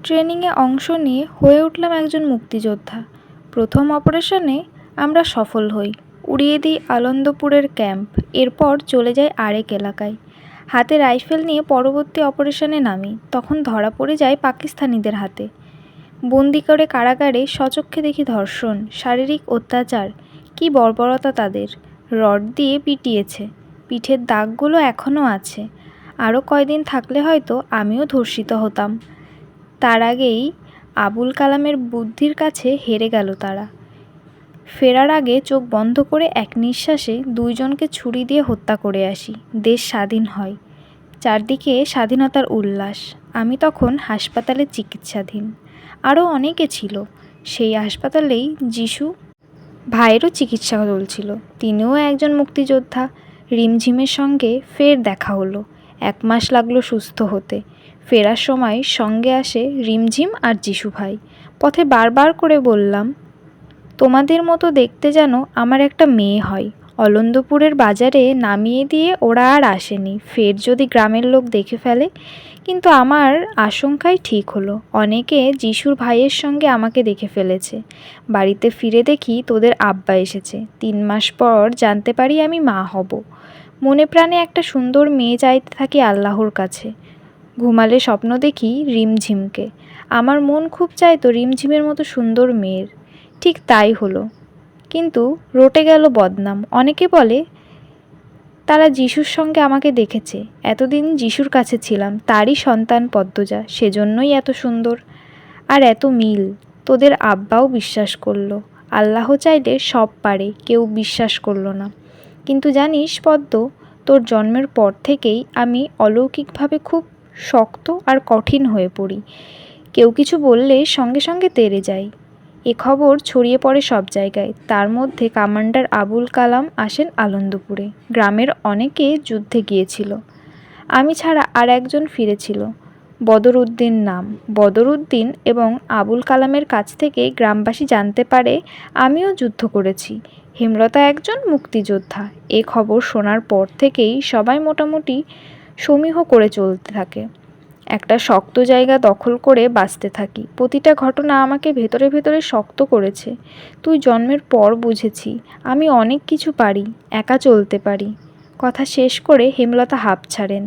ট্রেনিংয়ে অংশ নিয়ে হয়ে উঠলাম একজন মুক্তিযোদ্ধা। প্রথম অপারেশনে আমরা সফল হই, উড়িয়ে দিই আনন্দপুরের ক্যাম্প। এরপর চলে যাই আরেক এলাকায়, হাতে রাইফেল নিয়ে পরবর্তী অপারেশনে নামি। তখন ধরা পড়ে যায় পাকিস্তানিদের হাতে। বন্দি করে কারাগারে স্বচক্ষে দেখি ধর্ষণ, শারীরিক অত্যাচার, কী বর্বরতা তাদের। রড দিয়ে পিটিয়েছে, পিঠের দাগগুলো এখনও আছে। আরও কয়দিন থাকলে হয়তো আমিও ধর্ষিত হতাম। তার আগেই আবুল কালামের বুদ্ধির কাছে হেরে গেল তারা। ফেরার আগে চোখ বন্ধ করে এক নিঃশ্বাসে দুইজনকে ছুরি দিয়ে হত্যা করে আসি। দেশ স্বাধীন হয়, চারদিকে স্বাধীনতার উল্লাস। আমি তখন হাসপাতালে চিকিৎসাধীন। আরও অনেকে ছিল। সেই হাসপাতালেই যিশু ভাইয়েরও চিকিৎসা চলছিল। তিনিও একজন মুক্তিযোদ্ধা। রিমঝিমের সঙ্গে ফের দেখা হলো। 1 মাস লাগলো সুস্থ হতে। ফেরার সময় সঙ্গে আসে রিমঝিম আর যিশু ভাই। পথে বারবার করে বললাম, তোমাদের মতো দেখতে যেন আমার একটা মেয়ে হয়। অলন্দপুরের বাজারে নামিয়ে দিয়ে ওরা আর আসেনি, ফের যদি গ্রামের লোক দেখে ফেলে। কিন্তু আমার আশঙ্কাই ঠিক হলো। অনেকে যিশুর ভাইয়ের সঙ্গে আমাকে দেখে ফেলেছে। বাড়িতে ফিরে দেখি তোদের আব্বা এসেছে। 3 মাস পর জানতে পারি আমি মা হব। মনে প্রাণে একটা সুন্দর মেয়ে চাইতে থাকি আল্লাহর কাছে। ঘুমালে স্বপ্ন দেখি রিমঝিমকে। আমার মন খুব চাইতো রিমঝিমের মতো সুন্দর মেয়ের। ঠিক তাই হলো। কিন্তু রটে গেল বদনাম। অনেকে বলে তারা যিশুর সঙ্গে আমাকে দেখেছে। এতদিন যিশুর কাছে ছিলাম, তারই সন্তান পদ্মজা, সেজন্যই এত সুন্দর আর এত মিল। তোদের আব্বাও বিশ্বাস করলো। আল্লাহ চাইলে সব পারে, কেউ বিশ্বাস করলো না। কিন্তু জানিস পদ্ম, তোর জন্মের পর থেকেই আমি অলৌকিকভাবে খুব শক্ত আর কঠিন হয়ে পড়ি। কেউ কিছু বললে সঙ্গে সঙ্গে তেড়ে যাই। এ খবর ছড়িয়ে পড়ে সব জায়গায়। তার মধ্যে কমান্ডার আবুল কালাম আসেন আনন্দপুরে। গ্রামের অনেকে যুদ্ধে গিয়েছিল, আমি ছাড়া আর একজন ফিরেছিল, বদরউদ্দিন নাম। বদরউদ্দিন এবং আবুল কালামের কাছ থেকে গ্রামবাসী জানতে পারে আমিও যুদ্ধ করেছি। হেমলতা একজন মুক্তিযোদ্ধা। এ খবর শোনার পর থেকেই সবাই মোটামুটি সমীহ করে চলতে থাকে। একটা শক্ত জায়গা দখল করে বাঁচতে থাকি। প্রতিটা ঘটনা আমাকে ভেতরে ভেতরে শক্ত করেছে। তুই জন্মের পর বুঝেছি আমি অনেক কিছু পারি, একা চলতে পারি। কথা শেষ করে হেমলতা হাঁপ ছাড়েন।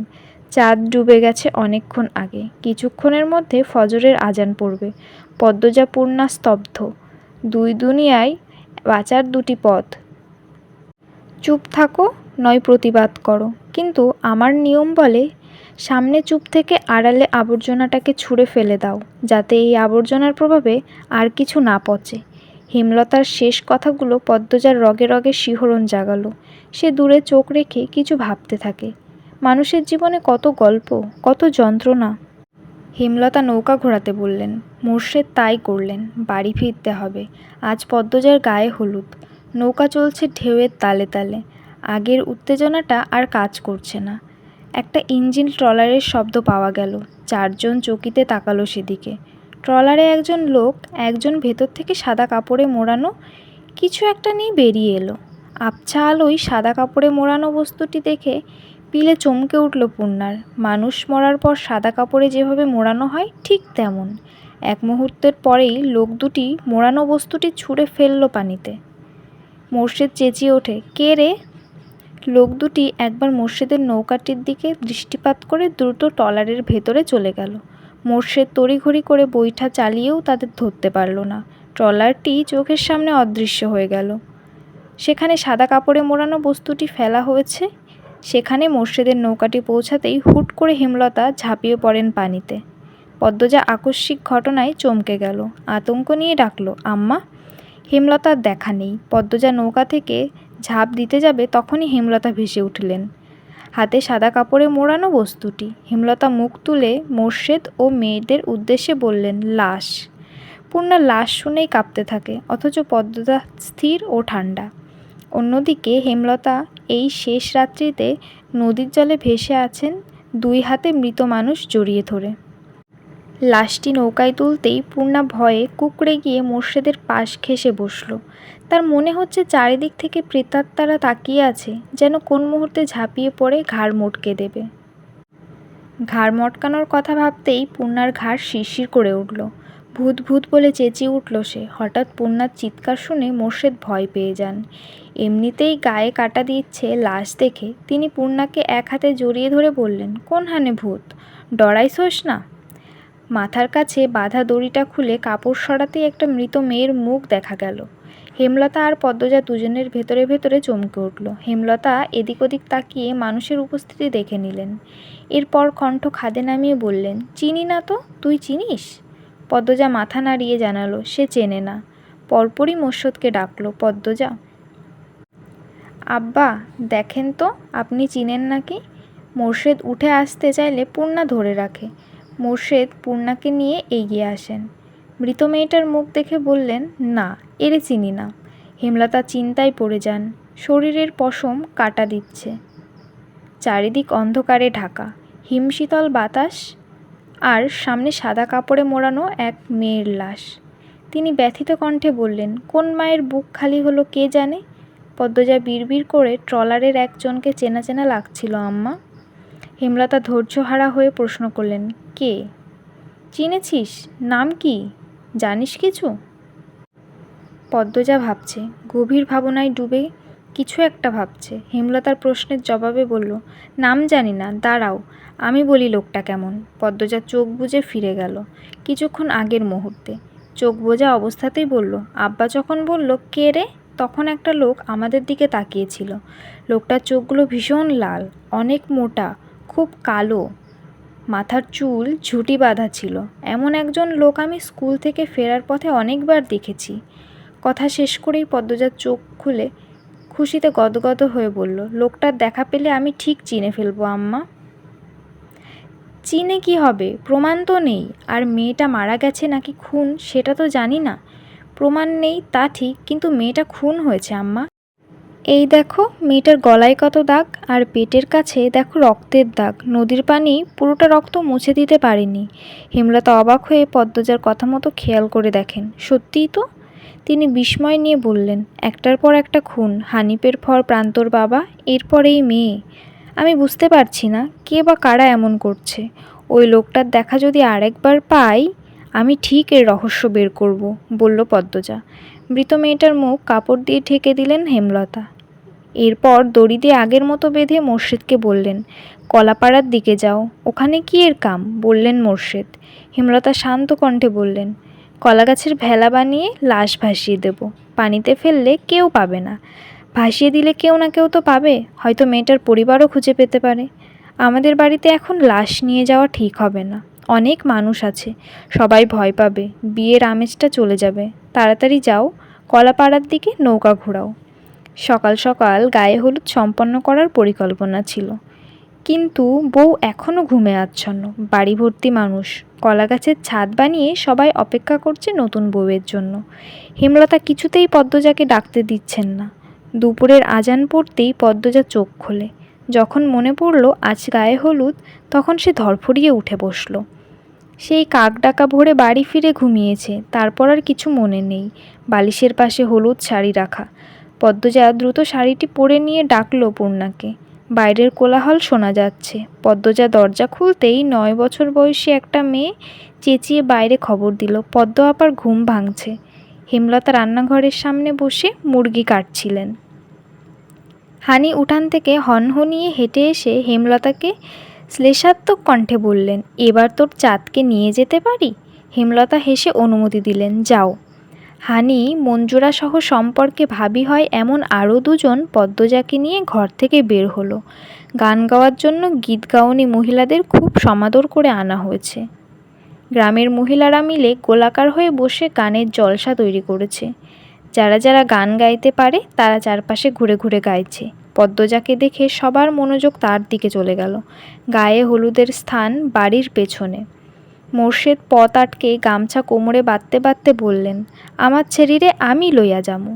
চাঁদ ডুবে গেছে অনেকক্ষণ আগে। কিছুক্ষণের মধ্যে ফজরের আজান পড়বে। পদ্মজা পূর্ণা স্তব্ধ। দুই দুনিয়ায় বাঁচার 2টি পথ, চুপ থাকো নয় প্রতিবাদ করো। কিন্তু আমার নিয়ম বলে, সামনে চুপ থেকে আড়ালে আবর্জনাটাকে ছুঁড়ে ফেলে দাও, যাতে এই আবর্জনার প্রভাবে আর কিছু না পচে। হেমলতার শেষ কথাগুলো পদ্মজার রগে রগে শিহরণ জাগালো। সে দূরে চোখ রেখে কিছু ভাবতে থাকে। মানুষের জীবনে কত গল্প, কত যন্ত্রণা। হেমলতা নৌকা ঘোরাতে বললেন। মোর্শেদ তাই করলেন। বাড়ি ফিরতে হবে। আজ পদ্মজার গায়ে হলুদ। নৌকা চলছে ঢেউয়ের তালে তালে। আগের উত্তেজনাটা আর কাজ করছে না। একটা ইঞ্জিন ট্রলারের শব্দ পাওয়া গেল। 4 জন চকিতে তাকালো সেদিকে। ট্রলারে একজন লোক, একজন ভেতর থেকে সাদা কাপড়ে মোড়ানো কিছু একটা নিয়ে বেরিয়ে এলো। আবছা আলোয় সাদা কাপড়ে মোড়ানো বস্তুটি দেখে পিলে চমকে উঠল পূর্ণার। মানুষ মরার পর সাদা কাপড়ে যেভাবে মোড়ানো হয় ঠিক তেমন। এক মুহূর্তের পরেই লোক দুটি মোড়ানো বস্তুটি ছুঁড়ে ফেলল পানিতে। মোর্শেদ চেঁচিয়ে ওঠে, কে রে? লোক দুটি একবার মোর্শেদের নৌকাটির দিকে দৃষ্টিপাত করে দ্রুত ট্রলারের ভেতরে চলে গেল। মোর্শেদ তড়িঘড়ি করে বৈঠা চালিয়েও তাদের ধরতে পারল না। ট্রলারটি চোখের সামনে অদৃশ্য হয়ে গেল। সেখানে সাদা কাপড়ে মোড়ানো বস্তুটি ফেলা হয়েছে। সেখানে মোর্শেদের নৌকাটি পৌঁছাতেই হুট করে হেমলতা ঝাঁপিয়ে পড়েন পানিতে। পদ্মজা আকস্মিক ঘটনায় চমকে গেল। আতঙ্ক নিয়ে ডাকল, আম্মা। হেমলতার দেখা নেই। পদ্মজা নৌকা থেকে ঝাঁপ দিতে যাবে, তখনই হেমলতা ভেসে উঠলেন, হাতে সাদা কাপড়ে মোড়ানো বস্তুটি। হেমলতা মুখ তুলে মোর্শেদ ও মেয়েদের উদ্দেশ্যে বললেন, লাশ। পূর্ণা লাশ শুনেই কাঁপতে থাকে, অথচ পদ্মজা স্থির ও ঠান্ডা। অন্যদিকে হেমলতা এই শেষ রাত্রিতে নদীর জলে ভেসে আছেন, 2 হাতে মৃত মানুষ জড়িয়ে ধরে। লাশটি নৌকায় তুলতেই পূর্ণা ভয়ে কুঁকড়ে গিয়ে মোর্শেদের পাশ ঘেঁষে বসল। তার মনে হচ্ছে চারিদিক থেকে প্রেতাত্মারা তাকিয়ে আছে, যেন কোন মুহূর্তে ঝাঁপিয়ে পড়ে ঘাড় মটকে দেবে। ঘাড় মটকানোর কথা ভাবতেই পূর্ণার ঘাড় শিরশির করে উঠল। ভূত ভূত বলে চেঁচিয়ে উঠল সে। হঠাৎ পূর্ণার চিৎকার শুনে মোর্শেদ ভয় পেয়ে যান। এমনিতেই গায়ে কাটা দিচ্ছে লাশ দেখে তিনি পূর্ণাকে এক হাতে জড়িয়ে ধরে বললেন, কোন হানে ভূত, ডরাইছোস না? মাথার কাছে বাঁধা দড়িটা খুলে কাপড় সরাতেই একটা মৃত মেয়ের মুখ দেখা গেল। হেমলতা আর পদ্মজা দুজনের ভেতরে ভেতরে চমকে উঠল। হেমলতা এদিক ওদিক তাকিয়ে মানুষের উপস্থিতি দেখে নিলেন। এরপর কণ্ঠ খাদে নামিয়ে বললেন, চিনি না তো, তুই চিনিস? পদ্মজা মাথা নাড়িয়ে জানালো সে চেনে না। পরপরই মোর্শেদকে ডাকলো, পদ্মজা। আব্বা দেখেন তো আপনি চিনেন নাকি? মোর্শেদ উঠে আসতে চাইলে পূর্ণা ধরে রাখে। মোর্শেদ পূর্ণাকে নিয়ে এগিয়ে আসেন। মৃত মেয়েটার মুখ দেখে বললেন, না, এরে চিনি না। হেমলতা চিন্তায় পড়ে যান। শরীরের পশম কাটা দিচ্ছে। চারিদিক অন্ধকারে ঢাকা, হিমশীতল বাতাস, আর সামনে সাদা কাপড়ে মোড়ানো এক মেয়ের লাশ। তিনি ব্যথিত কণ্ঠে বললেন, কোন মায়ের বুক খালি হলো কে জানে? পদ্মজা বিড়বিড় করে, ট্রলারের একজনকে চেনা চেনা লাগছিল আম্মা। হেমলতা ধৈর্যহারা হয়ে প্রশ্ন করলেন, কে? চিনেছিস? নাম কি? জানিস কিছু? পদ্মজা ভাবছে, গভীর ভাবনায় ডুবে কিছু একটা ভাবছে। হেমলতার প্রশ্নের জবাবে বলল, নাম জানি না, দাঁড়াও আমি বলি লোকটা কেমন। পদ্মজা চোখ বুজে ফিরে গেল কিছুক্ষণ আগের মুহূর্তে। চোখ বোঝা অবস্থাতেই বলল, আব্বা যখন বলল কে রে, তখন একটা লোক আমাদের দিকে তাকিয়েছিল। লোকটার চোখগুলো ভীষণ লাল, অনেক মোটা, খুব কালো, মাথার চুল ঝুঁটি বাঁধা ছিল। এমন একজন লোক আমি স্কুল থেকে ফেরার পথে অনেকবার দেখেছি। কথা শেষ করেই পদ্মজার চোখ খুলে খুশিতে গদগদ হয়ে বলল, লোকটার দেখা পেলে আমি ঠিক চিনে ফেলবো আম্মা। চিনে কি হবে, প্রমাণ তো নেই। আর মেয়েটা মারা গেছে নাকি খুন সেটা তো জানি না। প্রমাণ নেই তা ঠিক, কিন্তু মেয়েটা খুন হয়েছে আম্মা। এই দেখো মেয়েটার গলায় কত দাগ, আর পেটের কাছে দেখো রক্তের দাগ। নদীর পানি পুরোটা রক্ত মুছে দিতে পারেনি। হেমলতা অবাক হয়ে পদ্মজার কথা মতো খেয়াল করে দেখেন, সত্যিই তো। তিনি বিস্ময় নিয়ে বললেন, একটার পর একটা খুন, হানিফের পর প্রান্তর বাবা, এরপর এই মেয়ে। আমি বুঝতে পারছি না কে বা কারা এমন করছে। ওই লোকটার দেখা যদি আরেকবার পাই, আমি ঠিক এর রহস্য বের করব, বলল পদ্মজা। মৃত মেয়েটার মুখ কাপড় দিয়ে ঢেকে দিলেন হেমলতা। এরপর দড়ি দিয়ে আগের মতো বেঁধে মোর্শেদকে বললেন, কলাপাড়ার দিকে যাও, ওখানে কি এর কাম, বললেন মোর্শেদ। হেমলতা শান্ত কণ্ঠে বললেন, কলাগাছের ভেলা বানিয়ে লাশ ভাসিয়ে দেব, পানিতে ফেললে কেউ পাবে না। ভাসিয়ে দিলে কেউ না কেউ তো পাবে, হয়তো মেয়েটার পরিবারও খুঁজে পেতে পারে। আমাদের বাড়িতে এখন লাশ নিয়ে যাওয়া ঠিক হবে না, অনেক মানুষ আছে, সবাই ভয় পাবে, বিয়ের আমেজটা চলে যাবে। তাড়াতাড়ি যাও, কলাপাড়ার দিকে নৌকা ঘোরাও। সকাল সকাল গায়ে হলুদ সম্পন্ন করার পরিকল্পনা ছিল, কিন্তু বউ এখনও ঘুমে আচ্ছন্ন। বাড়ি ভর্তি মানুষ, কলাগাছের ছাদ বানিয়ে সবাই অপেক্ষা করছে নতুন বউয়ের জন্য। হেমলতা কিছুতেই পদ্মজাকে ডাকতে দিচ্ছেন না। দুপুরের আজান পড়তেই পদ্মজা চোখ খোলে। যখন মনে পড়ল আজ গায়ে হলুদ, তখন সে ধরফড়িয়ে উঠে বসল। সেই কাক ডাকা ভোরে বাড়ি ফিরে ঘুমিয়েছে, তারপর আর কিছু মনে নেই। বালিশের পাশে হলুদ শাড়ি রাখা। পদ্মজা দ্রুত শাড়িটি পরে নিয়ে ডাকল পূর্ণাকে। বাইরের কোলাহল শোনা যাচ্ছে। পদ্মজা দরজা খুলতেই 9 বছর বয়সী একটা মেয়ে চেঁচিয়ে বাইরে খবর দিল, পদ্ম আপার ঘুম ভাঙছে। হেমলতা রান্নাঘরের সামনে বসে মুরগি কাটছিলেন। হানি উঠান থেকে হনহনিয়ে হেঁটে এসে হেমলতাকে শ্লেষাত্মক কণ্ঠে বললেন, এবার তোর চাঁদকে নিয়ে যেতে পারি? হেমলতা হেসে অনুমতি দিলেন, যাও। হানি, মঞ্জুরা সহ সম্পর্কে ভাবি হয় এমন আরও দুজন পদ্মজাকে নিয়ে ঘর থেকে বের হলো। গান গাওয়ার জন্য গীত গাওয়ানি মহিলাদের খুব সমাদর করে আনা হয়েছে। গ্রামের মহিলারা মিলে গোলাকার হয়ে বসে গানের জলসা তৈরি করেছে। যারা যারা গান গাইতে পারে তারা চারপাশে ঘুরে ঘুরে গাইছে। পদ্মজাকে দেখে সবার মনোযোগ তার দিকে চলে গেল। গায়ে হলুদের স্থান বাড়ির পেছনে। মোর্শেদ পথ আটকে গামছা কোমরে বাঁধতে বাঁধতে বললেন, আমার ছেড়িরে আমি লইয়া যামু।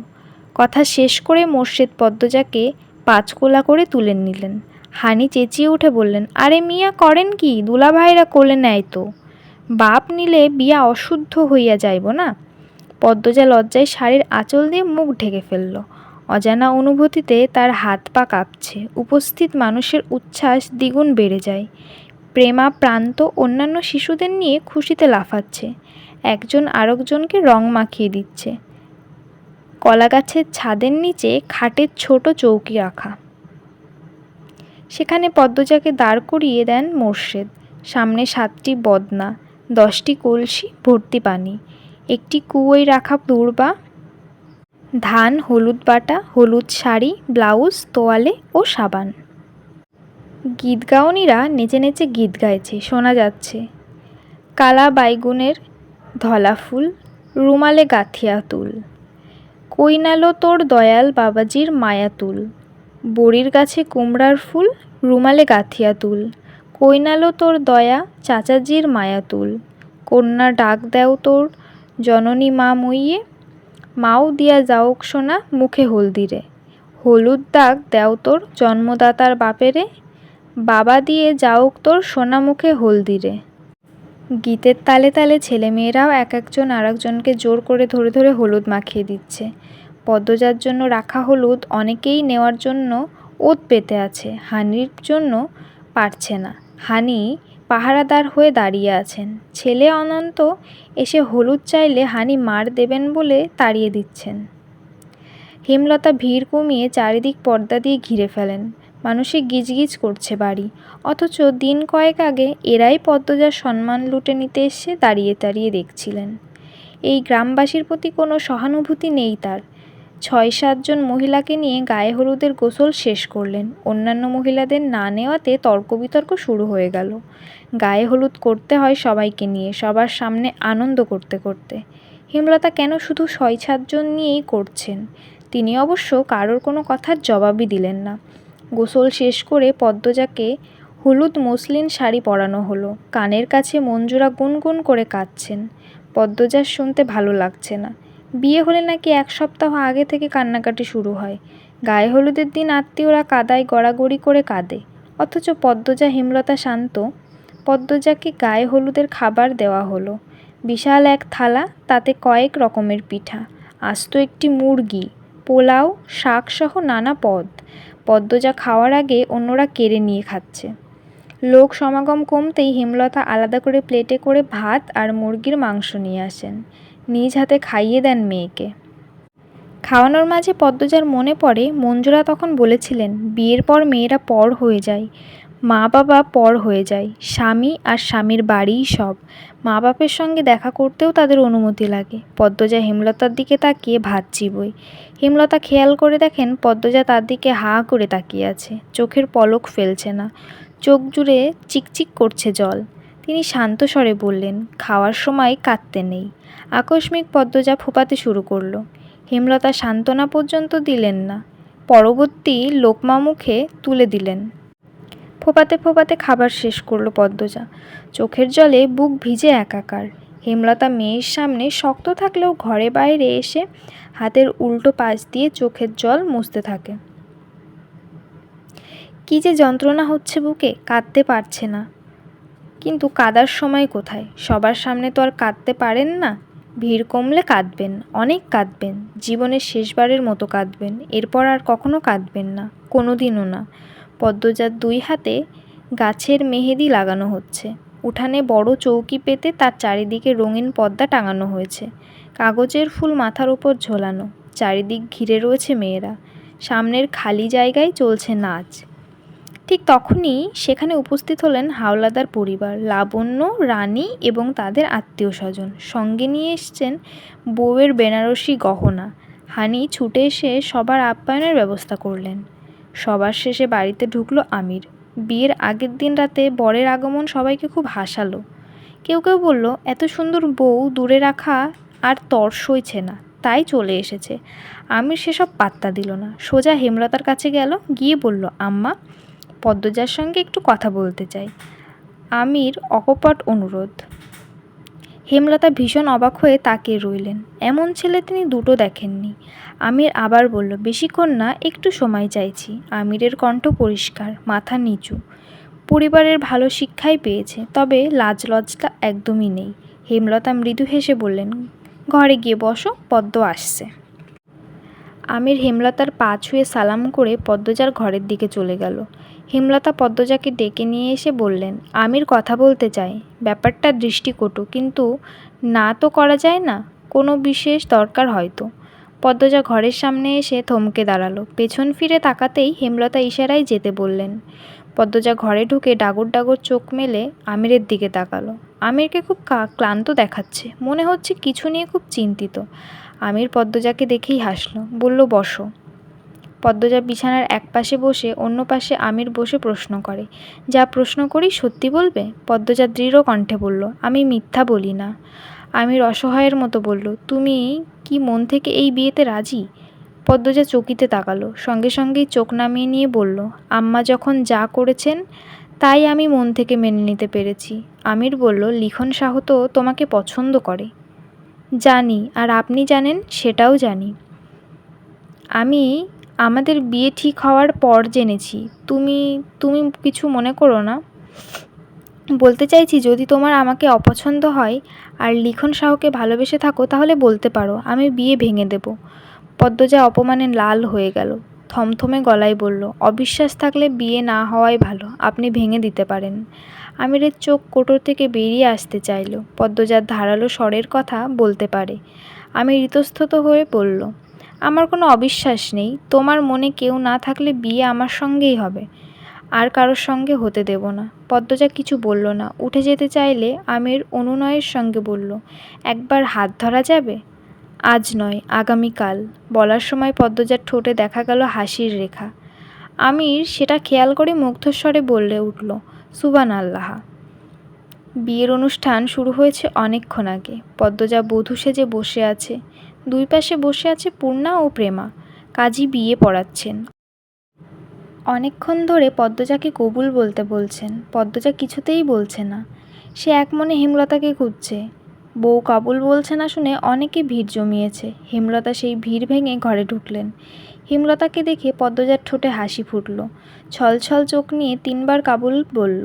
কথা শেষ করে মোর্শেদ পদ্মজাকে পাঁচকোলা করে তুলে নিলেন। হানি চেঁচিয়ে উঠে বললেন, আরে মিয়া করেন কি, দুলাভাইরা কোলে নেয় তো, বাপ নিলে বিয়া অশুদ্ধ হইয়া যাইব না। পদ্মজা লজ্জায় শাড়ির আঁচল দিয়ে মুখ ঢেকে ফেলল। অজানা অনুভূতিতে তার হাত পা কাঁপছে। উপস্থিত মানুষের উচ্ছ্বাস দ্বিগুণ বেড়ে যায়। প্রেমা, প্রান্ত অন্যান্য শিশুদের নিয়ে খুশিতে লাফাচ্ছে। একজন আরেকজনকে রং মাখিয়ে দিচ্ছে। কলাগাছের ছাদের নিচে খাটের ছোট চৌকি রাখা। সেখানে পদ্মজাকে দাঁড় করিয়ে দেন মোর্শেদ। সামনে 7টি বদনা, 10টি কলসি ভর্তি পানি, একটি কুয়োয় রাখা দূর্বা, ধান, হলুদ বাটা, হলুদ শাড়ি, ব্লাউজ, তোয়ালে ও সাবান। গীতগাওনিরা নেচে নেচে গীত গাইছে, শোনা যাচ্ছে, কালা বাইগুনের ধলা ফুল, রুমালে গাথিয়া তুল, কইনালো তোর দয়াল বাবাজির মায়া তুল, বড়ির গাছে কুমড়ার ফুল, রুমালে গাথিয়া তুল, কইনালো তোর দয়া চাচাজির মায়া তুল, কন্যা ডাক দেও তোর জননী মা মইয়ে, মাও দিয়া যাওক সোনা মুখে হলদিরে, হলুদ দাগ দেও তোর জন্মদাতার বাপেরে, বাবা দিয়ে যাওক তোর সোনা মুখে হলদিরে। গীতের তালে তালে ছেলেমেয়েরাও এক একজন আরেকজনকে জোর করে ধরে ধরে হলুদ মাখিয়ে দিচ্ছে। পদ্মজার জন্য রাখা হলুদ অনেকেই নেওয়ার জন্য ওত পেতে আছে, হানির জন্য পারছে না। হানি পাহারাদার হয়ে দাঁড়িয়ে আছেন। ছেলে অনন্ত এসে হলুদ চাইলে হানি মার দেবেন বলে তাড়িয়ে দিচ্ছেন। হেমলতা ভিড় কমিয়ে চারিদিক পর্দা দিয়ে ঘিরে ফেলেন। মানুষে গিজগিজ করছে বাড়ি, অথচ দিন কয়েক আগে এরাই পদ্মজার সম্মান লুটে নিতে এসে দাঁড়িয়ে দাঁড়িয়ে দেখছিলেন। এই গ্রামবাসীর প্রতি কোনো সহানুভূতি নেই তার। 6-7 জন মহিলাকে নিয়ে গায়ে হলুদের গোসল শেষ করলেন। অন্যান্য মহিলাদের না নেওয়াতে তর্ক বিতর্ক শুরু হয়ে গেল। গায়ে হলুদ করতে হয় সবাইকে নিয়ে, সবার সামনে আনন্দ করতে করতে। হেমলতা কেন শুধু 6-7 জন নিয়েই করছেন? তিনি অবশ্য কারোর কোনো কথার জবাবই দিলেন না। গোসল শেষ করে পদ্মজাকে হলুদ মসলিন শাড়ি পরানো হলো। কানের কাছে মঞ্জুরা গুনগুন করে কাঁদছেন। পদ্মজার শুনতে ভালো লাগছে না। বিয়ে হলে নাকি 1 সপ্তাহ আগে থেকে কান্নাকাটি শুরু হয়। গায়ে হলুদের দিন আত্মীয়রা কাদায় গড়াগড়ি করে কাঁদে, অথচ পদ্মজা হেমলতা শান্ত। পদ্মজাকে গায়ে হলুদের খাবার দেওয়া হলো। বিশাল এক থালা, তাতে কয়েক রকমের পিঠা, আস্ত একটি মুরগি, পোলাও, শাকসহ নানা পদ। পদ্মজা খাওয়ার আগে অন্যরা কেড়ে নিয়ে খাচ্ছে। লোক সমাগম কমতেই হেমলতা আলাদা করে প্লেটে করে ভাত আর মুরগির মাংস নিয়ে আসেন। নিজ হাতে খাইয়ে দেন মেয়েকে। খাওয়ানোর মাঝে পদ্মজার মনে পড়ে মঞ্জুরা তখন বলেছিলেন, বিয়ের পর মেয়েরা পর হয়ে যায়, মা বাবা পর হয়ে যায়, স্বামী আর স্বামীর বাড়িই সব। মা বাপের সঙ্গে দেখা করতেও তাদের অনুমতি লাগে। পদ্মজা হেমলতার দিকে তাকিয়ে ভাত চিবোয়। হেমলতা খেয়াল করে দেখেন পদ্মজা তার দিকে হা করে তাকিয়ে আছে, চোখের পলক ফেলছে না, চোখ জুড়ে চিকচিক করছে জল। তিনি শান্ত স্বরে বললেন, খাওয়ার সময় কাঁদতে নেই। আকস্মিক পদ্মজা ফোঁপাতে শুরু করলো। হেমলতা সান্ত্বনা পর্যন্ত দিলেন না, পরবর্তী লোকমা মুখে তুলে দিলেন। ফোঁপাতে ফোঁপাতে খাবার শেষ করলো পদ্মজা। চোখের জলে বুক ভিজে একাকার। হেমলতা মেয়ের সামনে শক্ত থাকলেও ঘরে বাইরে এসে হাতের উল্টো পাশ দিয়ে চোখের জল মুছতে থাকে। কী যে যন্ত্রণা হচ্ছে বুকে, কাঁদতে পারছে না। কিন্তু কাঁদার সময় কোথায়? সবার সামনে তো আর কাঁদতে পারেন না। ভিড় কমলে কাঁদবেন, অনেক কাঁদবেন, জীবনের শেষবারের মতো কাঁদবেন, এরপর আর কখনো কাঁদবেন না, কোনো দিনও না। পদ্মজার 2 হাতে গাছের মেহেদি লাগানো হচ্ছে। উঠানে বড় চৌকি পেতে তার চারিদিকে রঙিন পর্দা টাঙানো হয়েছে। কাগজের ফুল মাথার উপর ঝোলানো। চারিদিক ঘিরে রয়েছে মেয়েরা। সামনের খালি জায়গায় চলছে নাচ। ঠিক তখনই সেখানে উপস্থিত হলেন হাওলাদার পরিবার, লাবণ্য, রানী এবং তাদের আত্মীয় স্বজন। সঙ্গে নিয়ে এসছেন বউয়ের বেনারসি গহনা। হানি ছুটে এসে সবার আপ্যায়নের ব্যবস্থা করলেন। সবার শেষে বাড়িতে ঢুকলো আমির। বিয়ের আগের দিন রাতে বরের আগমন সবাইকে খুব হাসালো। কেউ কেউ বলল, এত সুন্দর বউ দূরে রাখা আর তর সইছে না, তাই চলে এসেছে। আমির সেসব পাত্তা দিল না, সোজা হেমলতার কাছে গেল, গিয়ে বলল, আম্মা, পদ্মজার সঙ্গে একটু কথা বলতে চাই। আমির অকপট অনুরোধ। হেমলতা ভীষণ অবাক হয়ে তাকিয়ে রইলেন। এমন ছেলে তিনি দুটো দেখেননি। আমির আবার বলল, বেশিক্ষণ না, একটু সময় চাইছি। আমিরের কণ্ঠ পরিষ্কার, মাথা নিচু। পরিবারের ভালো শিক্ষাই পেয়েছে, তবে লাজ লজ্জা একদমই নেই। হেমলতা মৃদু হেসে বললেন, ঘরে গিয়ে বসো, পদ্ম আসছে। আমির হেমলতার পা ছুঁয়ে সালাম করে পদ্মজার ঘরের দিকে চলে গেল। হেমলতা পদ্মজাকে ডেকে নিয়ে এসে বললেন, আমির কথা বলতে চাই। ব্যাপারটা দৃষ্টিকটু, কিন্তু না তো করা যায় না, কোনো বিশেষ দরকার হয়তো। পদ্মজা ঘরের সামনে এসে থমকে দাঁড়ালো। পেছন ফিরে তাকাতেই হেমলতা ইশারায় যেতে বললেন। পদ্মজা ঘরে ঢুকে ডাগর ডাগর চোখ মেলে আমিরের দিকে তাকালো। আমিরকে খুব ক্লান্ত দেখাচ্ছে, মনে হচ্ছে কিছু নিয়ে খুব চিন্তিত। আমির পদ্মজাকে দেখেই হাসল, বলল, বসো। পদ্মজা বিছানার এক পাশে বসে অন্য পাশে আমির বসে প্রশ্ন করে, যা প্রশ্ন করি সত্যি বলবে? পদ্মজা দৃঢ় কণ্ঠে বলল, আমি মিথ্যা বলি না। আমির অসহায়ের মতো বলল, তুমি কি মন থেকে এই বিয়েতে রাজি? পদ্মজা চকিতে তাকালো, সঙ্গে সঙ্গেই চোখ নামিয়ে নিয়ে বলল, আম্মা যখন যা করেছেন তাই আমি মন থেকে মেনে নিতে পেরেছি। আমির বলল, লিখন শাহ তো তোমাকে পছন্দ করে। জানি, আর আপনি জানেন সেটাও জানি। আমি আমাদের বিয়ে ঠিক হওয়ার পর জেনেছি। তুমি তুমি কিছু মনে করো না। বলতে চাইছি, যদি তোমার আমাকে অপছন্দ হয় আর লিখন শাহকে ভালোবেসে থাকো তাহলে বলতে পারো, আমি বিয়ে ভেঙে দেব। পদ্মজা অপমানে লাল হয়ে গেল, থমথমে গলায় বলল, অবিশ্বাস থাকলে বিয়ে না হওয়াই ভালো, আপনি ভেঙে দিতে পারেন। আমিরের চোখ কোটর থেকে বেরিয়ে আসতে চাইল। পদ্মজার ধারালো স্বরের কথা বলতে পারে। আমি ইতস্তত হয়ে বলল, আমার কোনো অবিশ্বাস নেই। তোমার মনে কেউ না থাকলে বিয়ে আমার সঙ্গেই হবে, আর কারোর সঙ্গে হতে দেব না। পদ্মজা কিছু বলল না। উঠে যেতে চাইলে আমির অনুনয়ের সঙ্গে বলল, একবার হাত ধরা যাবে? আজ নয়, আগামীকাল। বলার সময় পদ্মজার ঠোঁটে দেখা গেল হাসির রেখা। আমির সেটা খেয়াল করে মুগ্ধস্বরে বলে উঠল, সুবহানাল্লাহ। বিয়ের অনুষ্ঠান শুরু হয়েছে অনেকক্ষণ আগে। পদ্মজা বধূ সেজে বসে আছে। দুই পাশে বসে আছে পূর্ণা ও প্রেমা। কাজী বিয়ে পড়াচ্ছেন। অনেকক্ষণ ধরে পদ্মজাকে কবুল বলতে বলছেন। পদ্মজা কিছুতেই বলছে না। সে একমনে হেমলতাকে খুঁজছে। বউ কবুল বলছে না শুনে অনেকে ভিড় জমিয়েছে। হেমলতা সেই ভিড় ভেঙে ঘরে ঢুকলেন। হেমলতাকে দেখে পদ্মজার ঠোঁটে হাসি ফুটল। ছলছল চোখ নিয়ে 3 বার কাবুল বলল।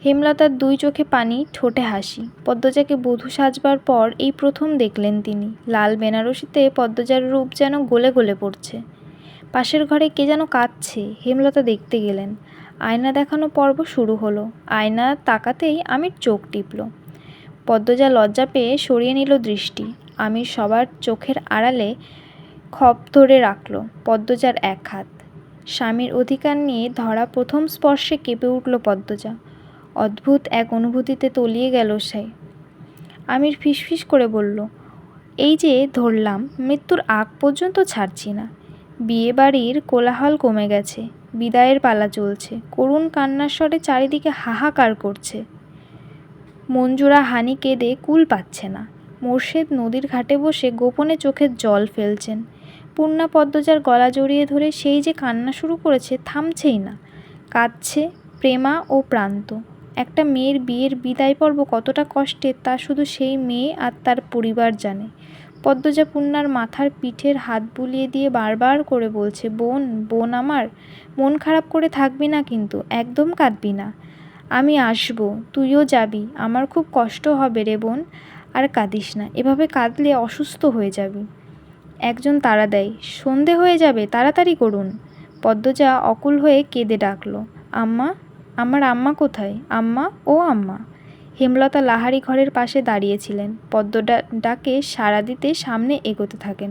হেমলতার 2 চোখে পানি, ঠোঁটে হাসি। পদ্মজাকে বধূ সাজবার পর এই প্রথম দেখলেন তিনি। লাল বেনারসিতে পদ্মজার রূপ যেন গলে গলে পড়ছে। পাশের ঘরে কে যেন কাঁদছে। হেমলতা দেখতে গেলেন। আয়না দেখানো পর্ব শুরু হলো। আয়না তাকাতেই আমির চোখ টিপল। পদ্মজা লজ্জা পেয়ে সরিয়ে নিল দৃষ্টি। আমির সবার চোখের আড়ালে খপ ধরে রাখল পদ্মজার এক হাত। স্বামীর অধিকার নিয়ে ধরা প্রথম স্পর্শে কেঁপে উঠল পদ্মজা। অদ্ভুত এক অনুভূতিতে তলিয়ে গেল সে। আমির ফিসফিস করে বলল, এই যে ধরলাম, মৃত্যুর আগ পর্যন্ত ছাড়ছি না। বিয়ে বাড়ির কোলাহল কমে গেছে। বিদায়ের পালা চলছে। করুণ কান্নার স্বরে চারিদিকে হাহাকার করছে। মঞ্জুরা হানি কেঁদে কুল পাচ্ছে না। মোর্শেদ নদীর ঘাটে বসে গোপনে চোখের জল ফেলছেন। পূর্ণা পদ্মজার গলা জড়িয়ে ধরে সেই যে কান্না শুরু করেছে, থামছেই না। কাঁদছে প্রেমা ও প্রান্ত। একটা মেয়ের বিয়ের বিদায় পর্ব কতটা কষ্টের তা শুধু সেই মেয়ে আর তার পরিবার জানে। পদ্মজা পূর্ণার মাথার পিঠের হাত বুলিয়ে দিয়ে বারবার করে বলছে, বোন, বোন আমার, মন খারাপ করে থাকবি না কিন্তু, একদম কাঁদবি না। আমি আসবো, তুইও যাবি। আমার খুব কষ্ট হবে রে বোন, আর কাঁদিস না। এভাবে কাঁদলে অসুস্থ হয়ে যাবি। একজন তাড়া দেয়, সন্ধে হয়ে যাবে, তাড়াতাড়ি করুন। পদ্মজা অকুল হয়ে কেঁদে ডাকল, আম্মা, আমার আম্মা কোথায়? আম্মা, ও আম্মা। হেমলতা লাহারি ঘরের পাশে দাঁড়িয়েছিলেন। ডাকে সাড়া দিতে সামনে এগোতে থাকেন।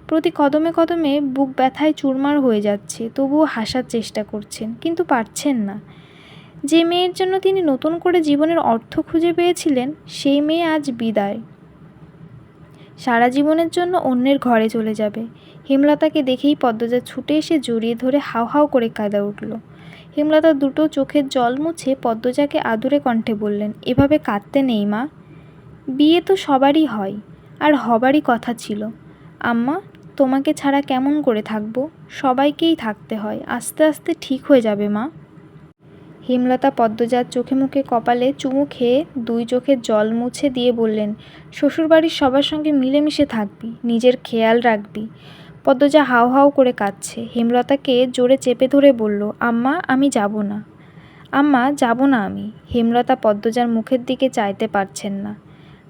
প্রতি কদমে কদমে বুক ব্যথায় চুরমার হয়ে যাচ্ছে। তবুও হাসার চেষ্টা করছেন, কিন্তু পারছেন না। যে মেয়ের জন্য তিনি নতুন করে জীবনের অর্থ খুঁজে পেয়েছিলেন, সেই মেয়ে আজ বিদায়। সারা জীবনের জন্য অন্যের ঘরে চলে যাবে। হেমলতাকে দেখেই পদ্মজা ছুটে এসে জড়িয়ে ধরে হাউ হাউ করে কাঁদা উঠল। হেমলতা দুটো চোখের জল মুছে পদ্মজাকে আদুরে কণ্ঠে বললেন, এভাবে কাঁদতে নেই মা। বিয়ে তো সবারই হয়, আর হবারই কথা ছিল। আম্মা, তোমাকে ছাড়া কেমন করে থাকবো? সবাইকেই থাকতে হয়। আস্তে আস্তে ঠিক হয়ে যাবে মা। হেমলতা পদ্মজার চোখে মুখে কপালে চুমু খেয়ে 2 চোখের জল মুছে দিয়ে বললেন, শ্বশুরবাড়ির সবার সঙ্গে মিলেমিশে থাকবি, নিজের খেয়াল রাখবি। পদ্মজা হাউ হাউ করে কাঁদছে। হেমলতাকে জোরে চেপে ধরে বলল, আম্মা, আমি যাব না। আম্মা, যাব না আমি। হেমলতা পদ্মজার মুখের দিকে চাইতে পারছেন না।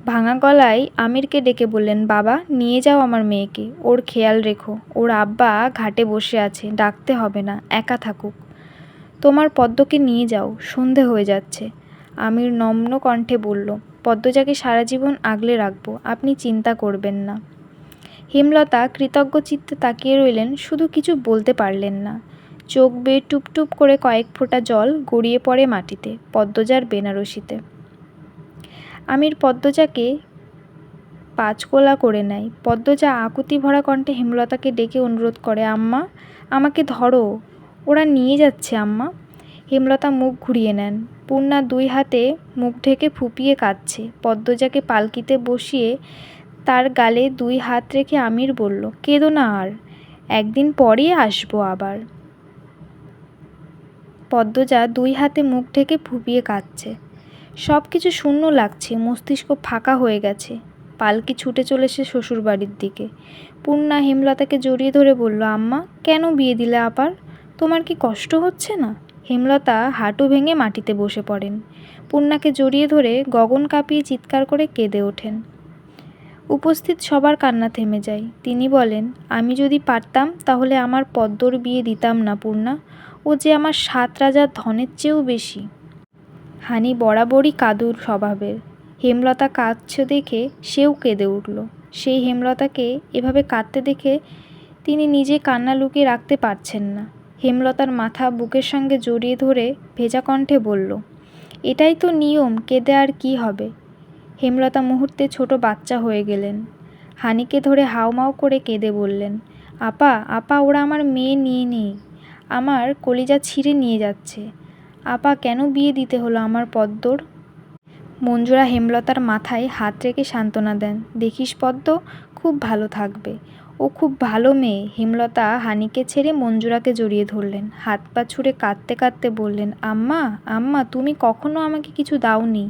ভাঙা গলায় আমিরকে ডেকে বললেন, বাবা, নিয়ে যাও আমার মেয়েকে, ওর খেয়াল রেখো। ওর আব্বা ঘাটে বসে আছে, ডাকতে হবে না, একা থাকুক। তোমার পদ্মকে নিয়ে যাও, সন্ধে হয়ে যাচ্ছে। আমির নম্র কণ্ঠে বলল, পদ্মজাকে সারা জীবন আগলে রাখবো, আপনি চিন্তা করবেন না। হেমলতা কৃতজ্ঞ চিত্তে তাকিয়ে রইলেন, শুধু কিছু বলতে পারলেন না। চোখ বেয়ে টুপটুপ করে কয়েক ফোঁটা জল গড়িয়ে পড়ে মাটিতে, পদ্মজার বেনারসিতে। আমির পদ্মজাকে পাঁচকোলা করে নেয়। পদ্মজা আকুতি ভরা কণ্ঠে হেমলতাকে ডেকে অনুরোধ করে, আম্মা, আমাকে ধরো, ওরা নিয়ে যাচ্ছে আম্মা। হেমলতা মুখ ঘুরিয়ে নেন। পূর্ণা দুই হাতে মুখ ঢেকে ফুঁপিয়ে কাঁদছে। পদ্মজাকে পালকিতে বসিয়ে তার গালে দুই হাত রেখে আমির বলল, কেঁদো না আর, একদিন পরেই আসবো আবার। পদ্মজা দুই হাতে মুখ ঢেকে ফুঁপিয়ে কাঁদছে। সব কিছু শূন্য লাগছে, মস্তিষ্ক ফাঁকা হয়ে গেছে। পালকি ছুটে চলেছে শ্বশুরবাড়ির দিকে। পূর্ণা হেমলতাকে জড়িয়ে ধরে বলল, আম্মা, কেন বিয়ে দিলে আবার? তোমার কি কষ্ট হচ্ছে না? হেমলতা হাঁটু ভেঙে মাটিতে বসে পড়েন। পূর্ণাকে জড়িয়ে ধরে গগন কাঁপিয়ে চিৎকার করে কেঁদে ওঠেন। উপস্থিত সবার কান্না থেমে যায়। তিনি বলেন, আমি যদি পারতাম তাহলে আমার পদ্মর বিয়ে দিতাম না পূর্ণা, ও যে আমার 7 রাজার ধনের চেয়েও বেশি। হানি বরাবরই কাদুর স্বভাবের। হেমলতা কাঁদছে দেখে সেও কেঁদে উঠল। সেই হেমলতাকে এভাবে কাঁদতে দেখে তিনি নিজে কান্না লুকিয়ে রাখতে পারছেন না। হেমলতার মাথা বুকের সঙ্গে জড়িয়ে ধরে ভেজা কণ্ঠে বলল, এটাই তো নিয়ম, কেঁদে আর কি হবে। হেমলতা মুহূর্তে ছোট বাচ্চা হয়ে গেলেন। হানিকে ধরে হাউমাউ করে কেঁদে বললেন, আপা, আপা, ওরা আমার মেয়ে নিয়ে নেই, আমার কলিজা ছিঁড়ে নিয়ে যাচ্ছে। আপা, কেন বিয়ে দিতে হলো আমার পদ্মর? মঞ্জুরা হেমলতার মাথায় হাত রেখে সান্ত্বনা দেন, দেখিস পদ্ম, খুব ভালো থাকবে, ও খুব ভালো মেয়ে। হেমলতা হানিকে ছেড়ে মঞ্জুরাকে জড়িয়ে ধরলেন। হাত পা ছুঁড়ে কাঁদতে কাঁদতে বললেন, আম্মা, আম্মা, তুমি কখনো আমাকে কিছু দাওনি,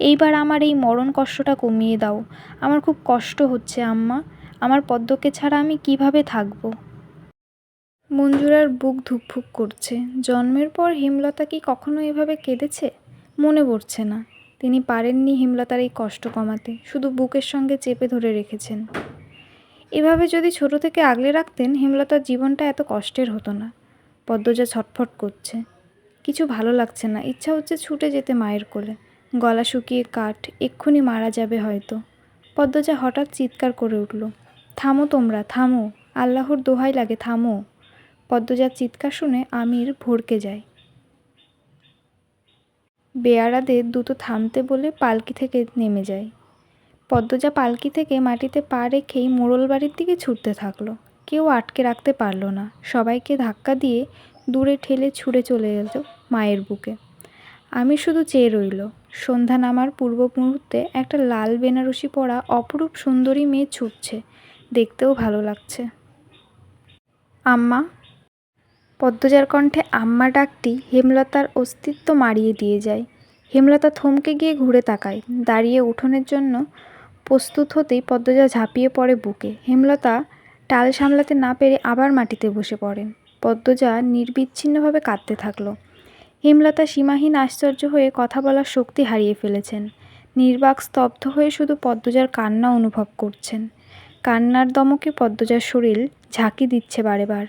এইবার আমার এই মরণ কষ্টটা কমিয়ে দাও। আমার খুব কষ্ট হচ্ছে আম্মা, আমার পদ্মকে ছাড়া আমি কিভাবে থাকবো? মঞ্জুরার বুক ধুকফুক করছে। জন্মের পর হেমলতা কি কখনো এভাবে কেঁদেছে? মনে পড়ছে না। তিনি পারেননি হেমলতার এই কষ্ট কমাতে, শুধু বুকের সঙ্গে চেপে ধরে রেখেছেন। এভাবে যদি ছোট থেকে আগলে রাখতেন, হেমলতার জীবনটা এত কষ্টের হতো না। পদ্মজা ছটফট করছে, কিছু ভালো লাগছে না, ইচ্ছা হচ্ছে ছুটে যেতে মায়ের কোলে। গলা শুকিয়ে কাঠ, এক্ষুনি মারা যাবে হয়তো। পদ্মজা হঠাৎ চিৎকার করে উঠল, থামো তোমরা, থামো, আল্লাহর দোহাই লাগে, থামো। পদ্মজার চিৎকার শুনে আমির ভড়কে যায়। বেয়ারাদের দ্রুত থামতে বলে পালকি থেকে নেমে যায়। পদ্মজা পালকি থেকে মাটিতে পা রেখেই মোড়ল বাড়ির দিকে ছুটতে থাকলো। কেউ আটকে রাখতে পারল না। সবাইকে ধাক্কা দিয়ে দূরে ঠেলে ছুঁড়ে চলে এলো মায়ের বুকে। আমি শুধু চেয়ে রইল। সন্ধ্যা নামার পূর্ব মুহূর্তে একটা লাল বেনারসি পরা অপরূপ সুন্দরী মেয়ে ছুটছে, দেখতেও ভালো লাগছে। আম্মা। পদ্মজার কণ্ঠে আম্মা ডাকটি হেমলতার অস্তিত্ব মারিয়ে দিয়ে যায়। হেমলতা থমকে গিয়ে ঘুরে তাকায়। দাঁড়িয়ে উঠোনের জন্য প্রস্তুত হতেই পদ্মজা ঝাঁপিয়ে পড়ে বুকে। হেমলতা টাল সামলাতে না পেরে আবার মাটিতে বসে পড়েন। পদ্মজা নির্বিচ্ছিন্নভাবে কাঁদতে থাকলো। হেমলতা সীমাহীন আশ্চর্য হয়ে কথা বলার শক্তি হারিয়ে ফেলেছেন। নির্বাক স্তব্ধ হয়ে শুধু পদ্মজার কান্না অনুভব করছেন। কান্নার দমকে পদ্মজার শরীর ঝাঁকি দিচ্ছে বারেবার।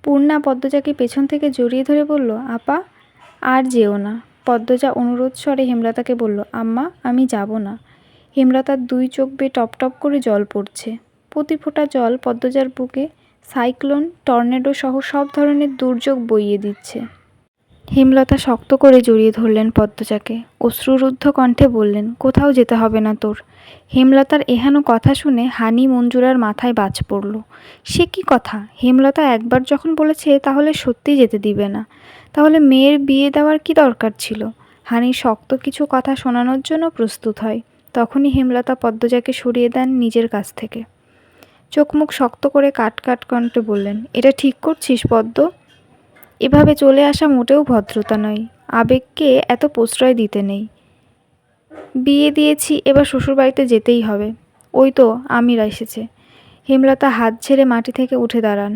পূর্ণা পদ্মজাকে পেছন থেকে জড়িয়ে ধরে বলল, আপা, আর যেও না। পদ্মজা অনুরোধ স্বরে হেমলতাকে বলল, আম্মা, আমি যাব না। হেমলতার দুই চোখ বেয়ে টপ টপ করে জল পড়ছে। প্রতি ফোঁটা জল পদ্মজার বুকে সাইক্লোন, টর্নেডো সহ সব ধরনের দুর্যোগ বইয়ে দিচ্ছে। হেমলতা শক্ত করে জড়িয়ে ধরলেন পদ্মজাকে। অশ্রুরুদ্ধ কণ্ঠে বললেন, কোথাও যেতে হবে না তোর। হেমলতার এহেন কথা শুনে হানি মঞ্জুরার মাথায় বাজ পড়ল। সে কি কথা? হেমলতা একবার যখন বলেছে তাহলে সত্যি যেতে দিবে না। তাহলে মেয়ের বিয়ে দেওয়ার কি দরকার ছিল? হানি শক্ত কিছু কথা শোনানোর জন্য প্রস্তুত হয়। তখনই হেমলতা পদ্মজাকে সরিয়ে দেন নিজের কাছ থেকে। চোখ মুখ শক্ত করে কাট কাট কণ্ঠে বললেন, এটা ঠিক করছিস পদ্ম? এভাবে চলে আসা মোটেও ভদ্রতা নয়। আবেগকে এত প্রশ্রয় দিতে নেই। বিয়ে দিয়েছি, এবার শ্বশুরবাড়িতে যেতেই হবে। ওই তো আমির এসেছে। হেমলতা হাত ছেড়ে মাটি থেকে উঠে দাঁড়ান।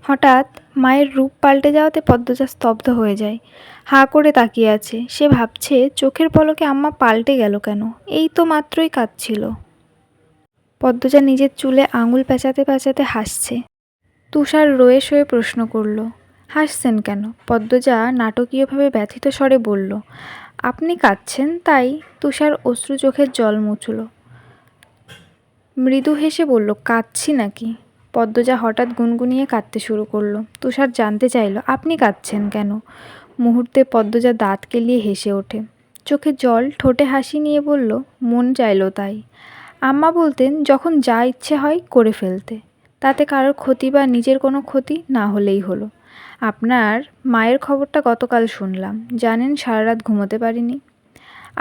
হঠাৎ মায়ের রূপ পাল্টে যাওয়াতে পদ্মজা স্তব্ধ হয়ে যায়। হাঁ করে তাকিয়ে আছে। সে ভাবছে, চোখের পলকে আম্মা পাল্টে গেল কেন? এই তো মাত্রই কাঁদছিল। পদ্মজা নিজের চুলে আঙুল পেঁচাতে পেঁচাতে হাসছে। তুষার রয়ে শয়ে প্রশ্ন করল, হাসছেন কেন? পদ্মজা নাটকীয়ভাবে ব্যথিত স্বরে বলল। আপনি কাঁদছেন তাই? তুষার অশ্রু চোখের জল মুছল। মৃদু হেসে বলল, কাঁদছি নাকি? পদ্মজা হঠাৎ গুনগুনিয়ে কাঁদতে শুরু করলো। তুষার জানতে চাইল, আপনি কাঁদছেন কেন? মুহূর্তে পদ্মজা দাঁত কেলিয়ে হেসে ওঠে। চোখে জল, ঠোঁটে হাসি নিয়ে বলল, মন চাইল তাই। আম্মা বলতেন যখন যা ইচ্ছে হয় করে ফেলতে, তাতে কারোর ক্ষতি বা নিজের কোনো ক্ষতি না হলেই হলো। আপনার মায়ের খবরটা গতকাল শুনলাম। জানেন সারা রাত ঘুমোতে পারিনি।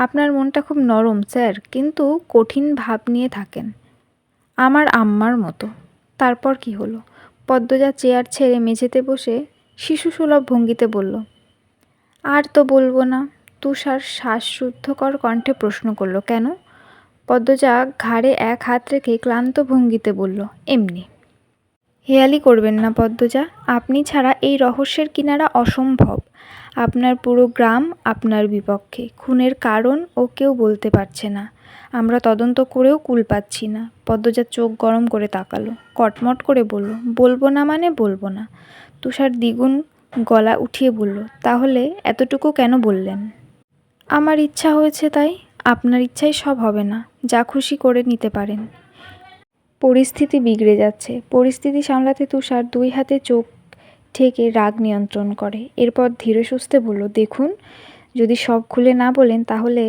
আপনার মনটা খুব নরম স্যার, কিন্তু কঠিন ভাব নিয়ে থাকেন, আমার আম্মার মতো। তারপর কি হলো? পদ্মজা চেয়ার ছেড়ে মেঝেতে বসে শিশুসুলভ ভঙ্গিতে বলল। আর তো বলবো না। তুষার শ্বাসরুদ্ধকর কণ্ঠে প্রশ্ন করল, কেন? পদ্মজা ঘাড়ে এক হাত রেখে ক্লান্ত ভঙ্গিতে বলল, এমনি। হেয়ালি করবেন না পদ্মজা, আপনি ছাড়া এই রহস্যের কিনারা অসম্ভব। আপনার পুরো গ্রাম আপনার বিপক্ষে, খুনের কারণ ও কেউ বলতে পারছে না। আমরা তদন্ত করেও কুল পাচ্ছি না। পদ্মজা চোখ গরম করে তাকালো, কটমট করে বলল, বলবো না মানে বলবো না। তুষার দ্বিগুণ গলা উঠিয়ে বলল, তাহলে এতটুকু কেন বললেন? আমার ইচ্ছা হয়েছে তাই। আপনার ইচ্ছাই সব হবে না, যা খুশি করে নিতে পারেন। পরিস্থিতি বিগড়ে যাচ্ছে। পরিস্থিতি সামলাতে তুষার দুই হাতে চোখ ঢেকে রাগ নিয়ন্ত্রণ করে। এরপর ধীরে সুস্থে বলল, দেখুন, যদি সব খুলে না বলেন তাহলে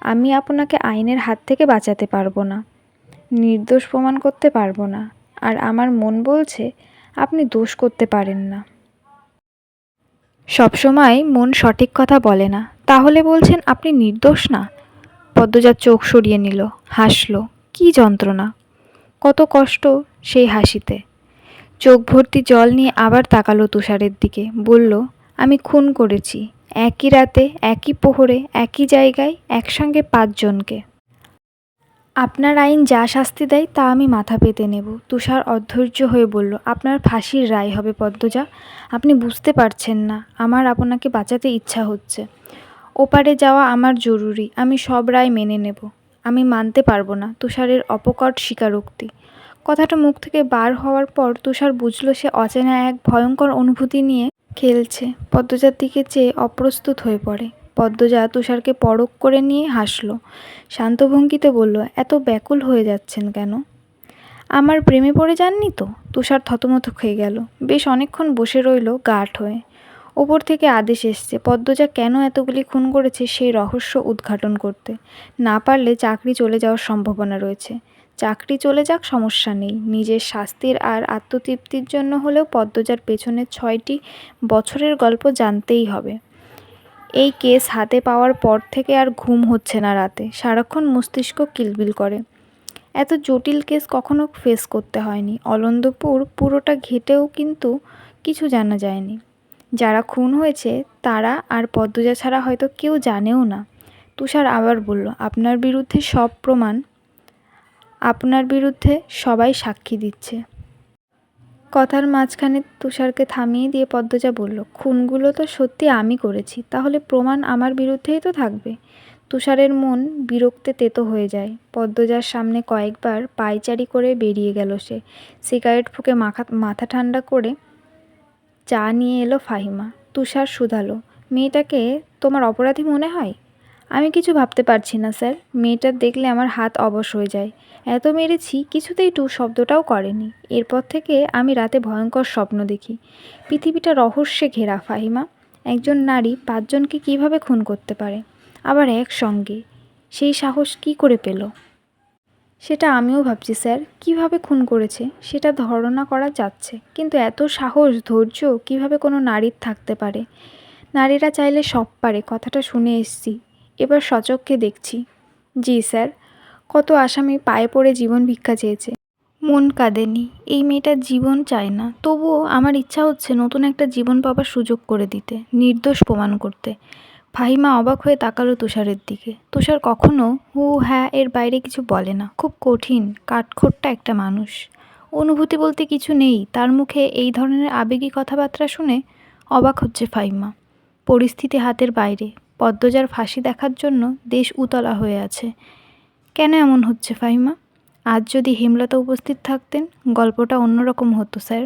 আমি আপনাকে আইনের হাত থেকে বাঁচাতে পারবো না, নির্দোষ প্রমাণ করতে পারবো না। আর আমার মন বলছে আপনি দোষ করতে পারেন না। সবসময় মন সঠিক কথা বলে না। তাহলে বলছেন আপনি নির্দোষ না? পদ্মজার চোখ সরিয়ে নিল, হাসল। কি যন্ত্রণা, কত কষ্ট সেই হাসিতে। চোখ ভর্তি জল নিয়ে আবার তাকালো তুষারের দিকে, বলল, আমি খুন করেছি, একই রাতে, একই প্রহরে, একই জায়গায়, একসঙ্গে 5 জনকে। আপনার আইন যা শাস্তি দেয় তা আমি মাথা পেতে নেব। তুষার অধৈর্য হয়ে বলল, আপনার ফাঁসির রায় হবে পদ্মজা। আপনি বুঝতে পারছেন না, আমার আপনাকে বাঁচাতে ইচ্ছা হচ্ছে। ওপারে যাওয়া আমার জরুরি, আমি সব রায় মেনে নেব। আমি মানতে পারবো না। তুষারের অপকট স্বীকারোক্তি। কথাটা মুখ থেকে বার হওয়ার পর তুষার বুঝল সে অচেনা এক ভয়ঙ্কর অনুভূতি নিয়ে খেলছে। পদ্মজার দিকে চেয়ে অপ্রস্তুত হয়ে পড়ে। পদ্মজা তুষারকে পরখ করে নিয়ে হাসল। শান্ত ভঙ্গিতে বলল, এত ব্যাকুল হয়ে যাচ্ছেন কেন? আমার প্রেমে পড়ে যাননি তো? তুষার থতমত খেয়ে গেল। বেশ অনেকক্ষণ বসে রইল গাঢ় হয়ে। ওপর থেকে আদেশ এসছে পদ্মজা কেন এতগুলি খুন করেছে সেই রহস্য উদ্ঘাটন করতে। না পারলে চাকরি চলে যাওয়ার সম্ভাবনা রয়েছে। চাকরি চলে যাক, সমস্যা নেই। নিজের শাস্তির আর আত্মতৃপ্তির জন্য হলেও পদ্মজার পেছনের 6টি বছরের গল্প জানতেই হবে। এই কেস হাতে পাওয়ার পর থেকে আর ঘুম হচ্ছে না রাতে, সারাক্ষণ মস্তিষ্ক কিলবিল করে। এত জটিল কেস কখনো ফেস করতে হয়নি। অলন্দপুর পুরোটা ঘেটেও কিন্তু কিছু জানা যায়নি। যারা খুন হয়েছে তারা আর পদ্মজা ছাড়া হয়তো কেউ জানেও না। তুষার আবার বলল, আপনার বিরুদ্ধে সব প্রমাণ, আপনার বিরুদ্ধে সবাই সাক্ষী দিচ্ছে। কথার মাঝখানে তুষারকে থামিয়ে দিয়ে পদ্মজা বলল, খুনগুলো তো সত্যি আমি করেছি, তাহলে প্রমাণ আমার বিরুদ্ধেই তো থাকবে। তুষারের মন বিরক্তে তেতো হয়ে যায়। পদ্মজার সামনে কয়েকবার পায়চারি করে বেরিয়ে গেল সে। সিগারেট ফুঁকে মাথা ঠান্ডা করে চা নিয়ে এলো ফাহিমা। তুষার শুধালো, মেয়েটাকে তোমার অপরাধী মনে হয়? আমি কিছু ভাবতে পারছি না স্যার। মেয়েটার দেখলে আমার হাত অবশ হয়ে যায়। এত মেরেছি, কিছুতেই টু শব্দটাও করেনি। এরপর থেকে আমি রাতে ভয়ঙ্কর স্বপ্ন দেখি। পৃথিবীটা রহস্যে ঘেরা ফাহিমা। একজন নারী 5 জনকে কীভাবে খুন করতে পারে, আবার একসঙ্গে? সেই সাহস কী করে পেল? সেটা আমিও ভাবছি স্যার। কিভাবে খুন করেছে সেটা ধারণা করা যাচ্ছে, কিন্তু এত সাহস, ধৈর্য কিভাবে কোনো নারীর থাকতে পারে? নারীরা চাইলে সব পারে, কথাটা শুনে এসছি, এবার সচক্ষে দেখছি। জি স্যার। কত আসামি পায়ে পড়ে জীবন ভিক্ষা চেয়েছে, মন কাঁদেনি। এই মেয়েটার জীবন চায় না, তবুও আমার ইচ্ছা হচ্ছে নতুন একটা জীবন পাবার সুযোগ করে দিতে, নির্দোষ প্রমাণ করতে। ফাহিমা অবাক হয়ে তাকালো তুষারের দিকে। তুষার কখনো হু হ্যাঁ এর বাইরে কিছু বলে না। খুব কঠিন, কাঠখোট্টা একটা মানুষ। অনুভূতি বলতে কিছু নেই তার মুখে। এই ধরনের আবেগী কথাবার্তা শুনে অবাক হচ্ছে ফাহিমা। পরিস্থিতি হাতের বাইরে। পদ্মজার ফাঁসি দেখার জন্য দেশ উতলা হয়ে আছে। কেন এমন হচ্ছে ফাহিমা? আজ যদি হেমলতা উপস্থিত থাকতেন গল্পটা অন্যরকম হতো স্যার।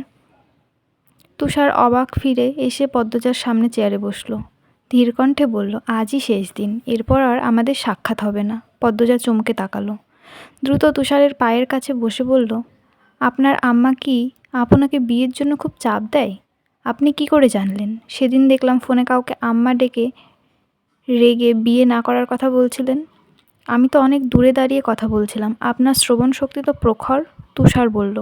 তুষার অবাক ফিরে এসে পদ্মজার সামনে চেয়ারে বসল। ধীর কণ্ঠে বলল, আজই শেষ দিন, এরপর আর আমাদের সাক্ষাৎ হবে না। পদ্মজা চমকে তাকালো। দ্রুত তুষারের পায়ের কাছে বসে বলল, আপনার আম্মা কি আপনাকে বিয়ের জন্য খুব চাপ দেয়? আপনি কি করে জানলেন? সেদিন দেখলাম ফোনে কাউকে আম্মা ডেকে রেগে বিয়ে না করার কথা বলছিলেন। আমি তো অনেক দূরে দাঁড়িয়ে কথা বলছিলাম, আপনার শ্রবণ শক্তি তো প্রখর। তুষার বলল।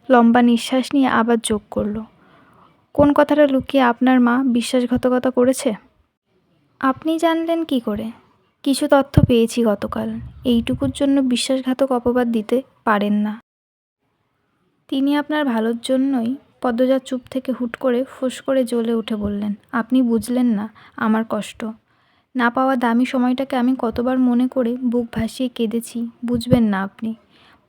লম্বা নিঃশ্বাস নিয়ে আবার যোগ করল, কোন কথাটা লুকিয়ে আপনার মা বিশ্বাসঘাতকতা করেছে? আপনি জানলেন কি করে? কিছু তথ্য পেয়েছি গতকাল। এইটুকুর জন্য বিশ্বাসঘাতক অপবাদ দিতে পারেন না। তিনি আপনার ভালোর জন্যই। পদ্মজা চুপ থেকে হুট করে ফোঁস করে জ্বলে উঠে বললেন, আপনি বুঝলেন না আমার কষ্ট। না পাওয়া দামি সময়টাকে আমি কতবার মনে করে বুক ভাসিয়ে কেঁদেছি, বুঝবেন না আপনি।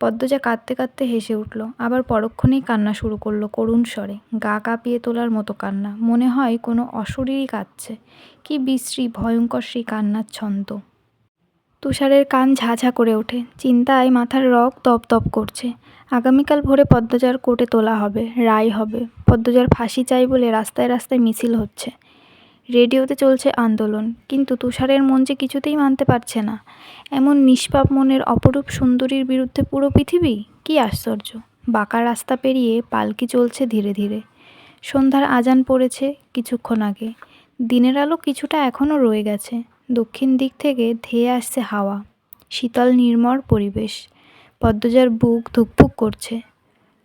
পদ্মজা কাঁদতে কাঁদতে হেসে উঠল, আবার পরক্ষণেই কান্না শুরু করলো করুণ স্বরে, গা কাঁপিয়ে তোলার মতো কান্না, মনে হয় কোনো অশরীরই কাঁদছে। কি বিশ্রী ভয়ঙ্কর সেই কান্নার ছন্দ। তুষারের কান ঝাঝা করে ওঠে, চিন্তায় মাথার রগ দপদপ করছে। আগামীকাল ভোরে পদ্মজার কোর্টে তোলা হবে, রায় হবে। পদ্মজার ফাঁসি চাই বলে রাস্তায় রাস্তায় মিছিল হচ্ছে, রেডিওতে চলছে আন্দোলন, কিন্তু তুষারের মন যে কিছুতেই মানতে পারছে না। এমন নিষ্পাপ মনের অপরূপ সুন্দরীর বিরুদ্ধে পুরো পৃথিবী, কি আশ্চর্য। বাঁকা রাস্তা পেরিয়ে পালকি চলছে ধীরে ধীরে। সন্ধ্যার আজান পড়েছে কিছুক্ষণ আগে। দিনের আলো কিছুটা এখনও রয়ে গেছে। দক্ষিণ দিক থেকে ধেয়ে আসছে হাওয়া, শীতল নির্মল পরিবেশ। পদ্মজার বুক ধুকপুক করছে।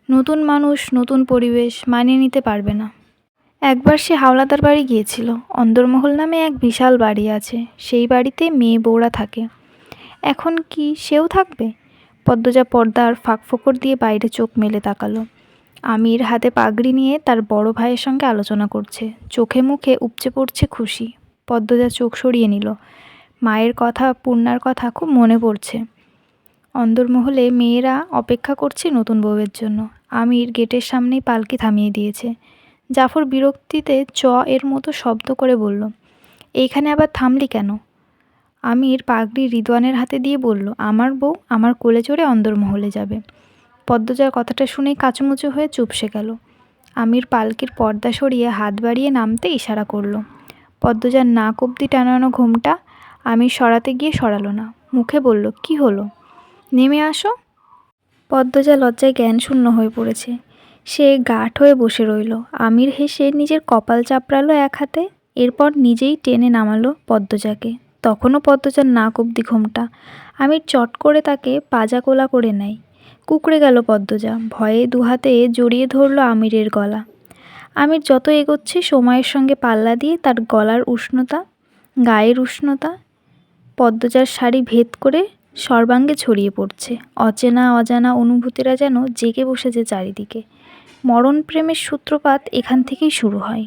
নতুন মানুষ, নতুন পরিবেশ, মানিয়ে নিতে পারবে না। একবার সে হাওলাদার বাড়ি গিয়েছিল। অন্দরমহল নামে এক বিশাল বাড়ি আছে, সেই বাড়িতে মেয়ে বউরা থাকে। এখন কি সেও থাকবে? পদ্মজা পর্দার ফাঁকফোকর দিয়ে বাইরে চোখ মেলে তাকালো। আমির হাতে পাগড়ি নিয়ে তার বড় ভাইয়ের সঙ্গে আলোচনা করছে, চোখে মুখে উপচে পড়ছে খুশি। পদ্মজা চোখ সরিয়ে নিল। মায়ের কথা, পূর্ণার কথা খুব মনে পড়ছে। অন্দরমহলে মেয়েরা অপেক্ষা করছে নতুন বউয়ের জন্য। আমির গেটের সামনেই পালকি থামিয়ে দিয়েছে। জাফর বিরক্তিতে চ এর মতো শব্দ করে বলল, এইখানে আবার থামলি কেন? আমির পাগড়ি রিদওয়ানের হাতে দিয়ে বলল, আমার বউ আমার কোলে চড়ে অন্দরমহলে যাবে। পদ্মজার কথাটা শুনেই কাচুমুচু হয়ে চুপসে গেল। আমির পালকির পর্দা সরিয়ে হাত বাড়িয়ে নামতে ইশারা করল। পদ্মজার নাক অবধি টানানো ঘোমটা আমির সরাতে গিয়ে সরালো না। মুখে বলল, কি হলো, নেমে আসো। পদ্মজা লজ্জায় জ্ঞানশূন্য হয়ে পড়েছে। সে গাঢ় হয়ে বসে রইল। আমির হেসে নিজের কপাল চাপড়ালো এক হাতে, এরপর নিজেই টেনে নামালো পদ্মজাকে। তখনও পদ্মজার নাক অবধি ঘোমটা। আমির চট করে তাকে পাজা কোলা করে নেয়। কুঁকড়ে গেল পদ্মজা, ভয়ে দুহাতে জড়িয়ে ধরল আমিরের গলা। আমির যত এগোচ্ছে সময়ের সঙ্গে পাল্লা দিয়ে তার গলার উষ্ণতা, গায়ের উষ্ণতা পদ্মজার শাড়ি ভেদ করে সর্বাঙ্গে ছড়িয়ে পড়ছে। অচেনা অজানা অনুভূতিরা যেন জেগে বসেছে চারিদিকে। মরণ প্রেমের সূত্রপাত এখান থেকেই শুরু হয়।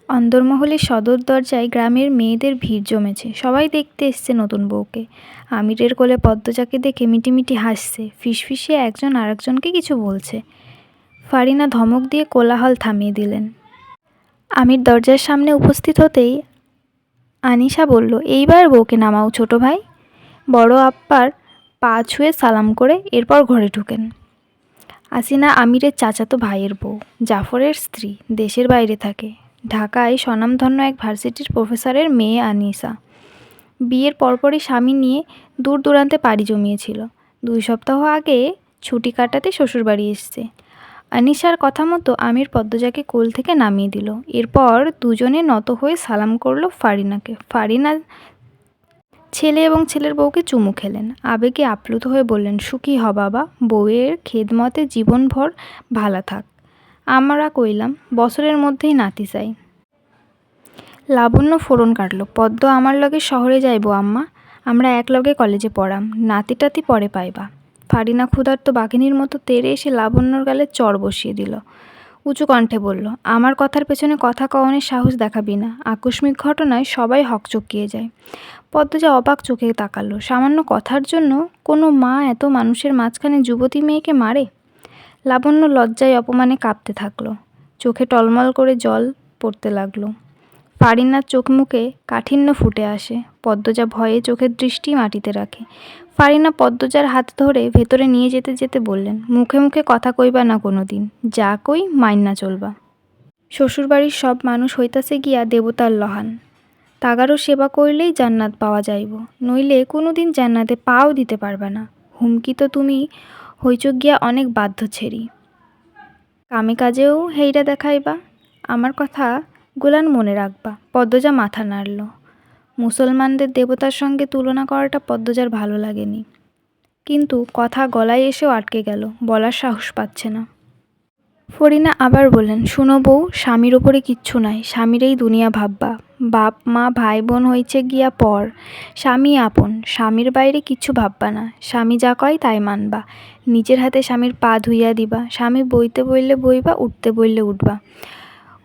অন্দরমহলের সদর দরজায় গ্রামের মেয়েদের ভিড় জমেছে, সবাই দেখতে এসছে নতুন বউকে। আমিরের কোলে পদ্মজাকে দেখে মিটিমিটি হাসছে, ফিসফিসিয়ে একজন আরেকজনকে কিছু বলছে। ফারিনা ধমক দিয়ে কোলাহল থামিয়ে দিলেন। আমির দরজার সামনে উপস্থিত হতেই আনিশা বলল, এইবার বউকে নামাও ছোট ভাই। বড় আপ্পার পা ছুঁয়ে সালাম করে এরপর ঘরে ঢুকেন। আসিনা আমিরের চাচাতো ভাইয়ের বউ, জাফরের স্ত্রী, দেশের বাইরে থাকে। ঢাকায় স্বনামধন্য এক ভার্সিটির প্রফেসরের মেয়ে আনিসা। বিয়ের পরপরই স্বামী নিয়ে দূর দূরান্তে পাড়ি জমিয়েছিল। 2 সপ্তাহ আগে ছুটি কাটাতে শ্বশুরবাড়ি এসছে। আনিশার কথা মতো আমির পদ্মজাকে কোল থেকে নামিয়ে দিল। এরপর দুজনে নত হয়ে সালাম করলো ফারিনাকে। ফারিনা ছেলে এবং ছেলের বউকে চুমু খেলেন। আবেগে আপ্লুত হয়ে বললেন, সুখী হ বাবা, বউয়ের খেদমতে জীবনভর ভালা থাক। আমরা কইলাম, বছরের মধ্যেই নাতি চাই। লাবণ্য ফোড়ন কাটল, পদ্ম আমার লগে শহরে যাইব আম্মা, আমরা একলগে কলেজে পড়াম, নাতি টাতি পরে পাইবা। ফারিনা ক্ষুধার্ত বাঘিনীর মতো তেড়ে এসে লাবণ্যর গালে চড় বসিয়ে দিল। উঁচু কণ্ঠে বলল, আমার কথার পেছনে কথা কওয়ানোর সাহস দেখাবি না। আকস্মিক ঘটনায় সবাই হকচকিয়ে যায়। পদ্মজা অবাক চোখে তাকালো। সামান্য কথার জন্য কোনো মা এত মানুষের মাঝখানে যুবতী মেয়েকে মারে? লাবণ্য লজ্জায় অপমানে কাঁপতে থাকলো, চোখে টলমল করে জল পড়তে লাগলো। ফারিনার চোখ মুখে কাঠিন্য ফুটে আসে। পদ্মজা ভয়ে চোখের দৃষ্টি মাটিতে রাখে। ফারিনা পদ্মজার হাত ধরে ভেতরে নিয়ে যেতে যেতে বললেন, মুখে মুখে কথা কইবা না কোনো দিন, যা কই মাইন্না চলবা। শ্বশুরবাড়ির সব মানুষ হইতাছে গিয়া দেবতার লহান, তাগারও সেবা কইলেই জান্নাত পাওয়া যাইব, নইলে কোনো দিন জান্নাতে পাও দিতে পারবা না। হুমকি তো তুমি হইচ গিয়া অনেক বাধ্য ছেড়ি, কামে কাজেও হেইরা দেখাইবা। আমার কথা গুলান মনে রাখবা। পদ্মজা মাথা নাড়ল। মুসলমানদের দেবতার সঙ্গে তুলনা করাটা পদ্মজার ভালো লাগেনি, কিন্তু কথা গলায় এসেও আটকে গেল, বলার সাহস পাচ্ছে না। ফরিনা আবার বললেন, শুনো বউ, স্বামীর ওপরে কিচ্ছু নাই, স্বামীরই দুনিয়া ভাববা। বাপ মা ভাই বোন হইছে গিয়া পর, স্বামী আপন, স্বামীর বাইরে কিচ্ছু ভাববা না। স্বামী যা কয় তাই মানবা, নিজের হাতে স্বামীর পা ধুইয়া দিবা। স্বামী বইতে বইলে বইবা, উঠতে বইলে উঠবা,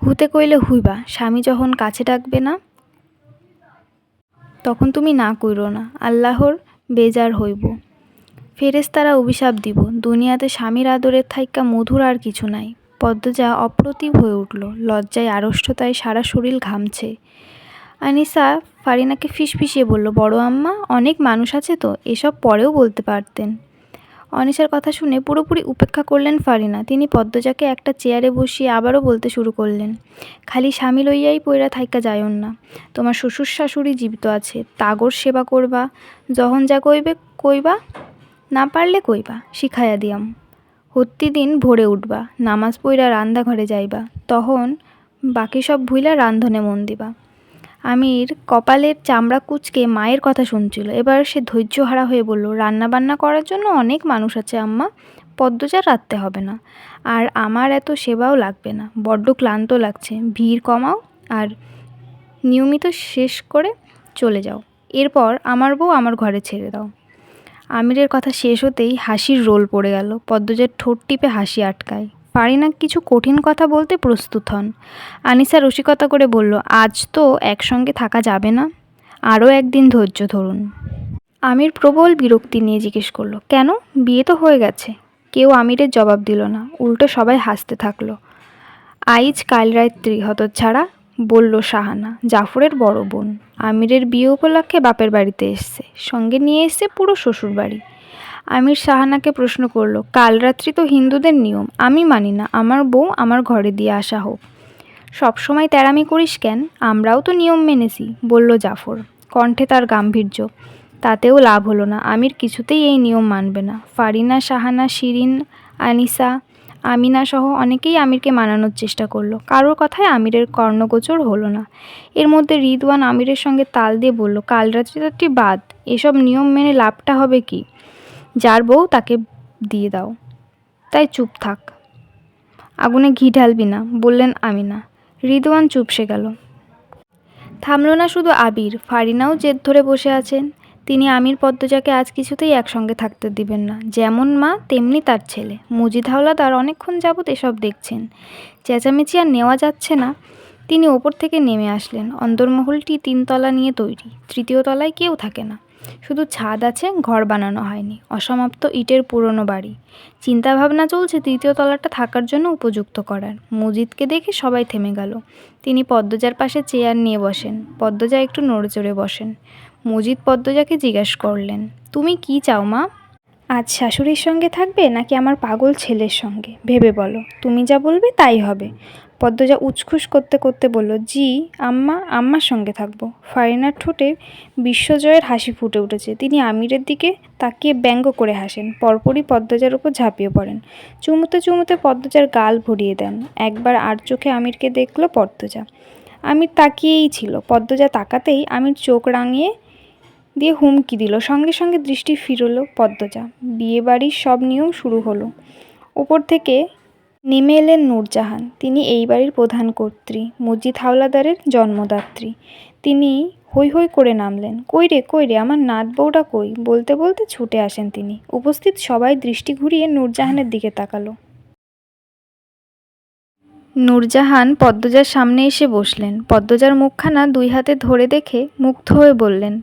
হুতে কইলে হুইবা। স্বামী যখন কাছে ডাকবে না তখন তুমি না কইরো না, আল্লাহর বেজার হইব, ফেরেশতারা অভিশাপ দিব। দুনিয়াতে স্বামীর আদরের থাইক্কা মধুর আর কিছু নাই। পদ্মজা অপ্রতিভ হয়ে উঠল, লজ্জায় আড়ষ্টতায় সারা শরীর ঘামছে। আনিসা ফারিনাকে ফিসফিসিয়ে বলল, বড় আম্মা, অনেক মানুষ আছে তো, এসব পরেও বলতে পারতেন। অনিসার কথা শুনে পুরোপুরি উপেক্ষা করলেন ফারিনা। তিনি পদ্মজাকে একটা চেয়ারে বসিয়ে আবারও বলতে শুরু করলেন, খালি স্বামী লইয়াই পইরা থাইক্কা যায়ন না, তোমার শ্বশুর শাশুড়ি জীবিত আছে, তাগর সেবা করবা, যখন যা কইবে কইবা, না পারলে কইবা, শিখাইয়া দিয়াম। প্রতিদিন ভোরে উঠবা, নামাজ পইরা রান্নাঘরে যাইবা, তখন বাকি সব ভুইলা রান্ধনে মন দিবা। আমির কপালের চামড়া কুঁচকে মায়ের কথা শুনছিল। এবার সে ধৈর্যহারা হয়ে বলল, রান্না বান্না করার জন্য অনেক মানুষ আছে আম্মা, পদ্মজা রাঁধতে হবে না, আর আমার এত সেবাও লাগবে না, বড্ড ক্লান্ত লাগছে। ভিড় কমাও আর নিয়মিত শেষ করে চলে যাও, এরপর আমার বউ আমার ঘরে ছেড়ে দাও। আমিরের কথা শেষ হতেই হাসির রোল পড়ে গেল। পদ্মজার ঠোঁট টিপে হাসি আটকায়। ফারিনা কিছু কঠিন কথা বলতে প্রস্তুত হন। আনিসা রসিকতা করে বলল, আজ তো একসঙ্গে থাকা যাবে না, আরও একদিন ধৈর্য ধরুন। আমির প্রবল বিরক্তি নিয়ে জিজ্ঞেস করলো, কেন, বিয়ে তো হয়ে গেছে। কেউ আমিরের জবাব দিল না, উল্টো সবাই হাসতে থাকলো। আইজ কাল রাত্রি হতচ্ছাড়া, বলল শাহানা, জাফরের বড় বোন। আমিরের বিয়ে উপলক্ষে বাপের বাড়িতে এসছে, সঙ্গে নিয়ে এসছে পুরো শ্বশুর বাড়ি। আমির শাহানাকে প্রশ্ন করলো, কাল রাত্রি তো হিন্দুদের নিয়ম, আমি মানি না, আমার বউ আমার ঘরে দিয়ে আসা হোক। সবসময় তেড়ামি করিস কেন, আমরাও তো নিয়ম মেনেছি, বলল জাফর, কণ্ঠে তার গাম্ভীর্য। তাতেও লাভ হলো না, আমির কিছুতেই এই নিয়ম মানবে না। ফারিনা, শাহানা, শিরিন, আনিসা, আমিনা সহ অনেকেই আমিরকে মানানোর চেষ্টা করলো, কারোর কথায় আমিরের কর্ণগোচর হলো না। এর মধ্যে রিদওয়ান আমিরের সঙ্গে তাল দিয়ে বলল, কাল রাত্রি বাদ, এসব নিয়ম মেনে লাভটা হবে কি, যার বউ তাকে দিয়ে দাও, তাই চুপ থাক, আগুনে ঘি ঢালবি না, বললেন আমিনা। রিদওয়ান চুপসে গেল। থামল না শুধু আবির, ফারিনাও জেদ ধরে বসে আছেন। তিনি আমির পদ্মজাকে আজ কিছুতেই একসঙ্গে থাকতে দিবেন না। যেমন মা তেমনি তার ছেলে মজিদ হাওলাদার অনেকক্ষণ যাবৎ এসব দেখছেন। চেঁচামেচি আর নেওয়া যাচ্ছে না। তিনি ওপর থেকে নেমে আসলেন। অন্দরমহলটি 3 তলা নিয়ে তৈরি, 3য় তলায় কেউ থাকে না, শুধু ছাদ আছে, ঘর বানানো হয়নি, অসমাপ্ত ইটের পুরনো বাড়ি। চিন্তাভাবনা চলছে 3য় তলাটা থাকার জন্য উপযুক্ত করার। মজিদকে দেখে সবাই থেমে গেল। তিনি পদ্মজার পাশে চেয়ার নিয়ে বসেন। পদ্মজা একটু নড়েচড়ে বসেন। মজিদ পদ্মজাকে জিজ্ঞাসা করলেন, তুমি কি চাও মা? আজ শাশুড়ির সঙ্গে থাকবে নাকি আমার পাগল ছেলের সঙ্গে, ভেবে বলো, তুমি যা বলবে তাই হবে। পদ্মজা উচ্ছ্বস করতে করতে বলল, জি আম্মা, আম্মার সঙ্গে থাকবো। ফারিনার ঠোঁটে বিশ্বজয়ের হাসি ফুটে উঠেছে। তিনি আমিরের দিকে তাকিয়ে ব্যঙ্গ করে হাসেন, পরপরই পদ্মজার উপর ঝাঁপিয়ে পড়েন। চুমুতে চুমুতে পদ্মজার গাল ভরিয়ে দেন। একবার আর চোখে আমিরকে দেখল পদ্মজা। আমির তাকিয়েই ছিল। পদ্মজা তাকাতেই আমির চোখ রাঙিয়ে দিয়ে হুমকি দিল। সঙ্গে সঙ্গে দৃষ্টি ফিরল পদ্মজা। বিয়েবাড়ির সব নিয়ম শুরু হলো। ওপর থেকে নেমে এলেন নূরজাহান। তিনি এই বাড়ির প্রধান কর্ত্রী, মজিদ হাওলাদারের জন্মদাত্রী। তিনি হৈ হৈ করে নামলেন। কই রে আমার নাত বউটা কই, বলতে বলতে ছুটে আসেন তিনি। উপস্থিত সবাই দৃষ্টি ঘুরিয়ে নূরজাহানের দিকে তাকালো। নূরজাহান পদ্মজার সামনে এসে বসলেন। পদ্মজার মুখখানা 2 হাতে ধরে দেখে মুগ্ধ হয়ে বললেন,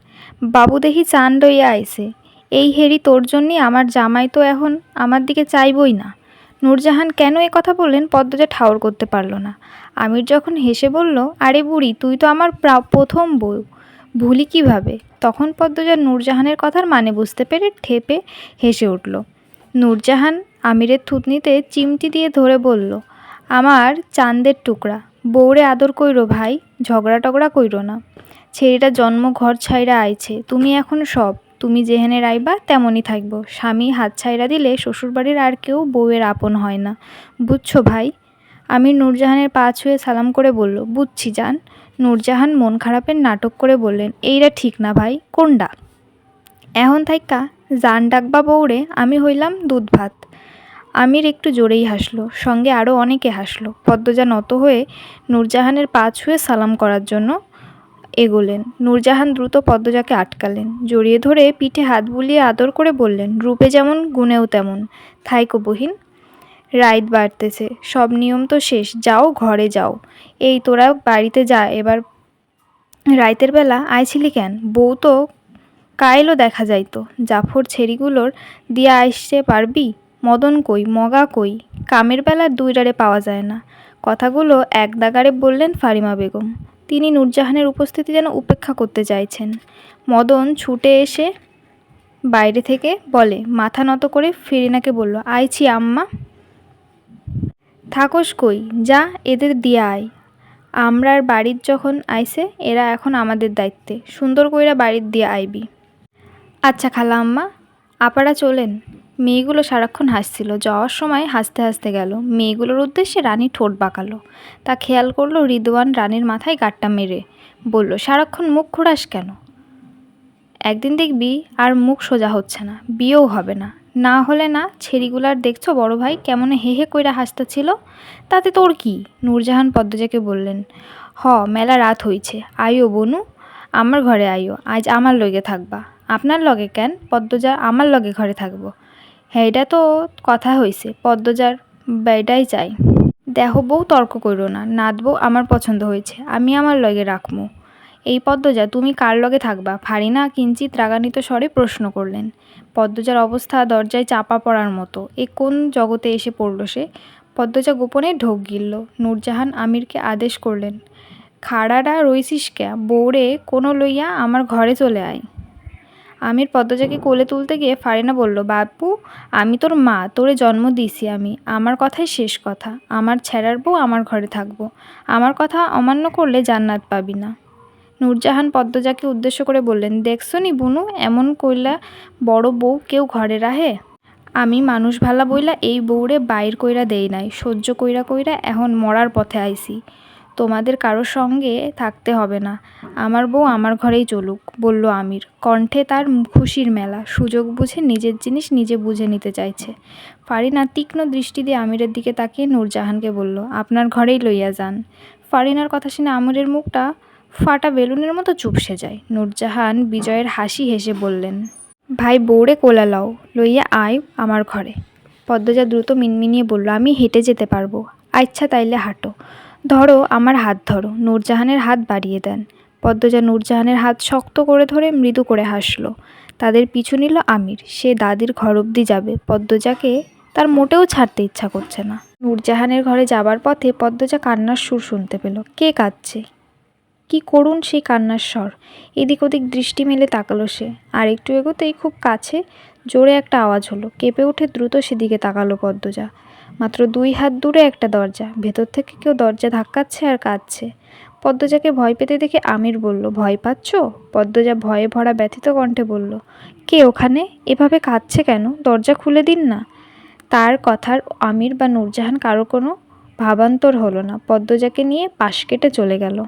বাবু দেখি চান লইয়া আইছে, এই হেরি তোর জন্যই, আমার জামাই তো এখন আমার দিকে চাইবই না। নূরজাহান কেন এ কথা বললেন পদ্মজা ঠাউর করতে পারল না। আমির যখন হেসে বলল, আরে বুড়ি, তুই তো আমার প্রথম বউ, ভুলি কিভাবে? তখন পদ্মজা নূরজাহানের কথার মানে বুঝতে পেরে ঠেপে হেসে উঠল। নূরজাহান আমিরের থুতনিতে চিমটি দিয়ে ধরে বলল, আমার চাঁদের টুকরা, বউরে আদর কইরো ভাই, ঝগড়া টগড়া কইরো না। ছেলেটা জন্ম ঘর ছাইরা আইছে, তুমি এখন সব, তুমি যেহেনে রাইবা তেমনই থাকব। স্বামী হাত ছাইরা দিলে শ্বশুরবাড়ির আর কেউ বউয়ের আপন হয় না, বুঝছো ভাই? আমির নূরজাহানের পা ছুঁয়ে সালাম করে বলল, বুঝছি জান। নূরজাহান মন খারাপের নাটক করে বললেন, এইটা ঠিক না ভাই, কোনডা? এখন থাইকা জান ডাকবা বউরে, আমি হইলাম দুধ ভাত। আমির একটু জোরেই হাসলো, সঙ্গে আরও অনেকে হাসলো। পদ্মজা নত হয়ে নূরজাহানের পা ছুঁয়ে সালাম করার জন্য এগোলেন। নূরজাহান দ্রুত পদ্মজাকে আটকালেন, জড়িয়ে ধরে পিঠে হাত বুলিয়ে আদর করে বললেন, রূপে যেমন গুণেও তেমন, থাইকো বহিন। রাইত বাড়তেছে, সব নিয়ম তো শেষ, যাও ঘরে যাও। এই তোরা বাড়িতে যা এবার। রাইতের বেলা আইছিলি কেন? বউ তো কাইলও দেখা যাইতো। জাফর ছেড়িগুলোর দিয়া আইসতে পারবি? মদন কই, মগা কই? কামের বেলা দুইডারে পাওয়া যায় না। কথাগুলো এক দাগারে বললেন ফারিমা বেগম। তিনি নূরজাহানের উপস্থিতি যেন উপেক্ষা করতে চাইছেন। মদন ছুটে এসে বাইরে থেকে বলে, মাথা নত করে ফেরিনাকে বলল, আইছি আম্মা। থাকস কই, যা এদের দিয়া আয়। আমরার বাড়ির যখন আইছে, এরা এখন আমাদের দায়িত্বে, সুন্দর কইরা বাড়ির দিয়া আইবি। আচ্ছা খালা আম্মা। আপারা চলেন। মেয়েগুলো সারাক্ষণ হাসছিল, যাওয়ার সময় হাসতে হাসতে গেল। মেয়েগুলোর উদ্দেশ্যে রানী ঠোঁট বাঁকালো। তা খেয়াল করলো রিদওয়ান রানীর মাথায় গাঁটটা মেরে বলল, সারাক্ষণ মুখ ঘোরাস কেন? একদিন দেখবি আর মুখ সোজা হচ্ছে না, বিয়েও হবে না। না হলে না, ছেড়িগুলার দেখছো বড় ভাই কেমন হে হে কইরা হাসতেছিল, তাতে তোর কি? নূরজাহান পদ্মজাকে বললেন, মেলা রাত হইছে, আইও বনু, আমার ঘরে আইও, আজ আমার লগে থাকবা। আপনার লগে কেন? পদ্মজা আমার লগে ঘরে থাকবো। হেইডা তো কথা হইছে, পদ্মজার বেডাই চাই। দেহ বউ তর্ক কইরো না, নাতবউ আমার পছন্দ হয়েছে, আমি আমার লগে রাখমু। এই পদ্মজা, তুমি কার লগে থাকবা? ফারিনা কিঞ্চিত রাগান্বিত স্বরে প্রশ্ন করলেন। পদ্মজার অবস্থা দরজায় চাপা পড়ার মতো। এ কোন জগতে এসে পড়ল সে? পদ্মজা গোপনে ঢোক গিলল। নূরজাহান আমিরকে আদেশ করলেন, খাড়ারা রইছিস ক্যা, বউরে কোনো লইয়া আমার ঘরে চলে আয়। আমির পদ্মজাকে কোলে তুলতে গিয়ে ফারিনা বলল, বাপু, আমি তোর মা, তোরে জন্ম দিছি আমি, আমার কথাই শেষ কথা। আমার ছেঁড়ার বউ আমার ঘরে থাকবো, আমার কথা অমান্য করলে জান্নাত পাবি না। নূরজাহান পদ্মজাকে উদ্দেশ্য করে বললেন, দেখছো নি বুনু, এমন কইলা বড় বউ কেউ ঘরে রাহে? আমি মানুষ ভালা বইলা এই বউরে বাইর কইরা দেই নাই, সহ্য কইরা কইরা এখন মরার পথে আইছি। তোমাদের কারোর সঙ্গে থাকতে হবে না, আমার বউ আমার ঘরেই চলুক, বলল আমির। কণ্ঠে তার খুশির মেলা। সুযোগ বুঝে নিজের জিনিস নিজে বুঝে নিতে চাইছে। ফারিনা তীক্ষ্ণ দৃষ্টি দিয়ে আমিরের দিকে তাকিয়ে নূরজাহানকে বলল, আপনার ঘরেই লইয়া যান। ফারিনার কথা শুনে আমিরের মুখটা ফাটা বেলুনের মতো চুপসে যায়। নূরজাহান বিজয়ের হাসি হেসে বললেন, ভাই বউরে কোলা লাও, লইয়া আয় আমার ঘরে। পদ্মজা দ্রুত মিনমিনিয়ে বলল, আমি হেঁটে যেতে পারবো। আচ্ছা তাইলে হাঁটো। ধরো আমার হাত ধরো। নূরজাহানের হাত বাড়িয়ে দেন। পদ্মজা নূরজাহানের হাত শক্ত করে ধরে মৃদু করে হাসল। তাদের পিছু নিল আমির। সে দাদির ঘর অবধি যাবে। পদ্মজাকে তার মোটেও ছাড়তে ইচ্ছা করছে না। নূরজাহানের ঘরে যাবার পথে পদ্মজা কান্নার সুর শুনতে পেল। কে কাঁদছে? কি করুণ সেই কান্নার স্বর। এদিক ওদিক দৃষ্টি মেলে তাকালো সে। আর একটু এগোতেই খুব কাছে জোরে একটা আওয়াজ হলো। কেঁপে উঠে দ্রুত সেদিকে তাকালো পদ্মজা। মাত্র 2 হাত দূরে একটা দরজা। ভেতর থেকে কেউ দরজা ধাক্কাচ্ছে আর কাঁদছে। পদ্মজাকে ভয় পেতে দেখে আমির বলল, ভয় পাচ্ছ? পদ্মজা ভয়ে ভরা ব্যথিত কণ্ঠে বলল, কে ওখানে? এভাবে কাঁদছে কেন? দরজা খুলে দিন না। তার কথার আমির বা নূরজাহান কারো কোনো ভাবান্তর হলো না। পদ্মজাকে নিয়ে পাশ কেটে চলে গেল।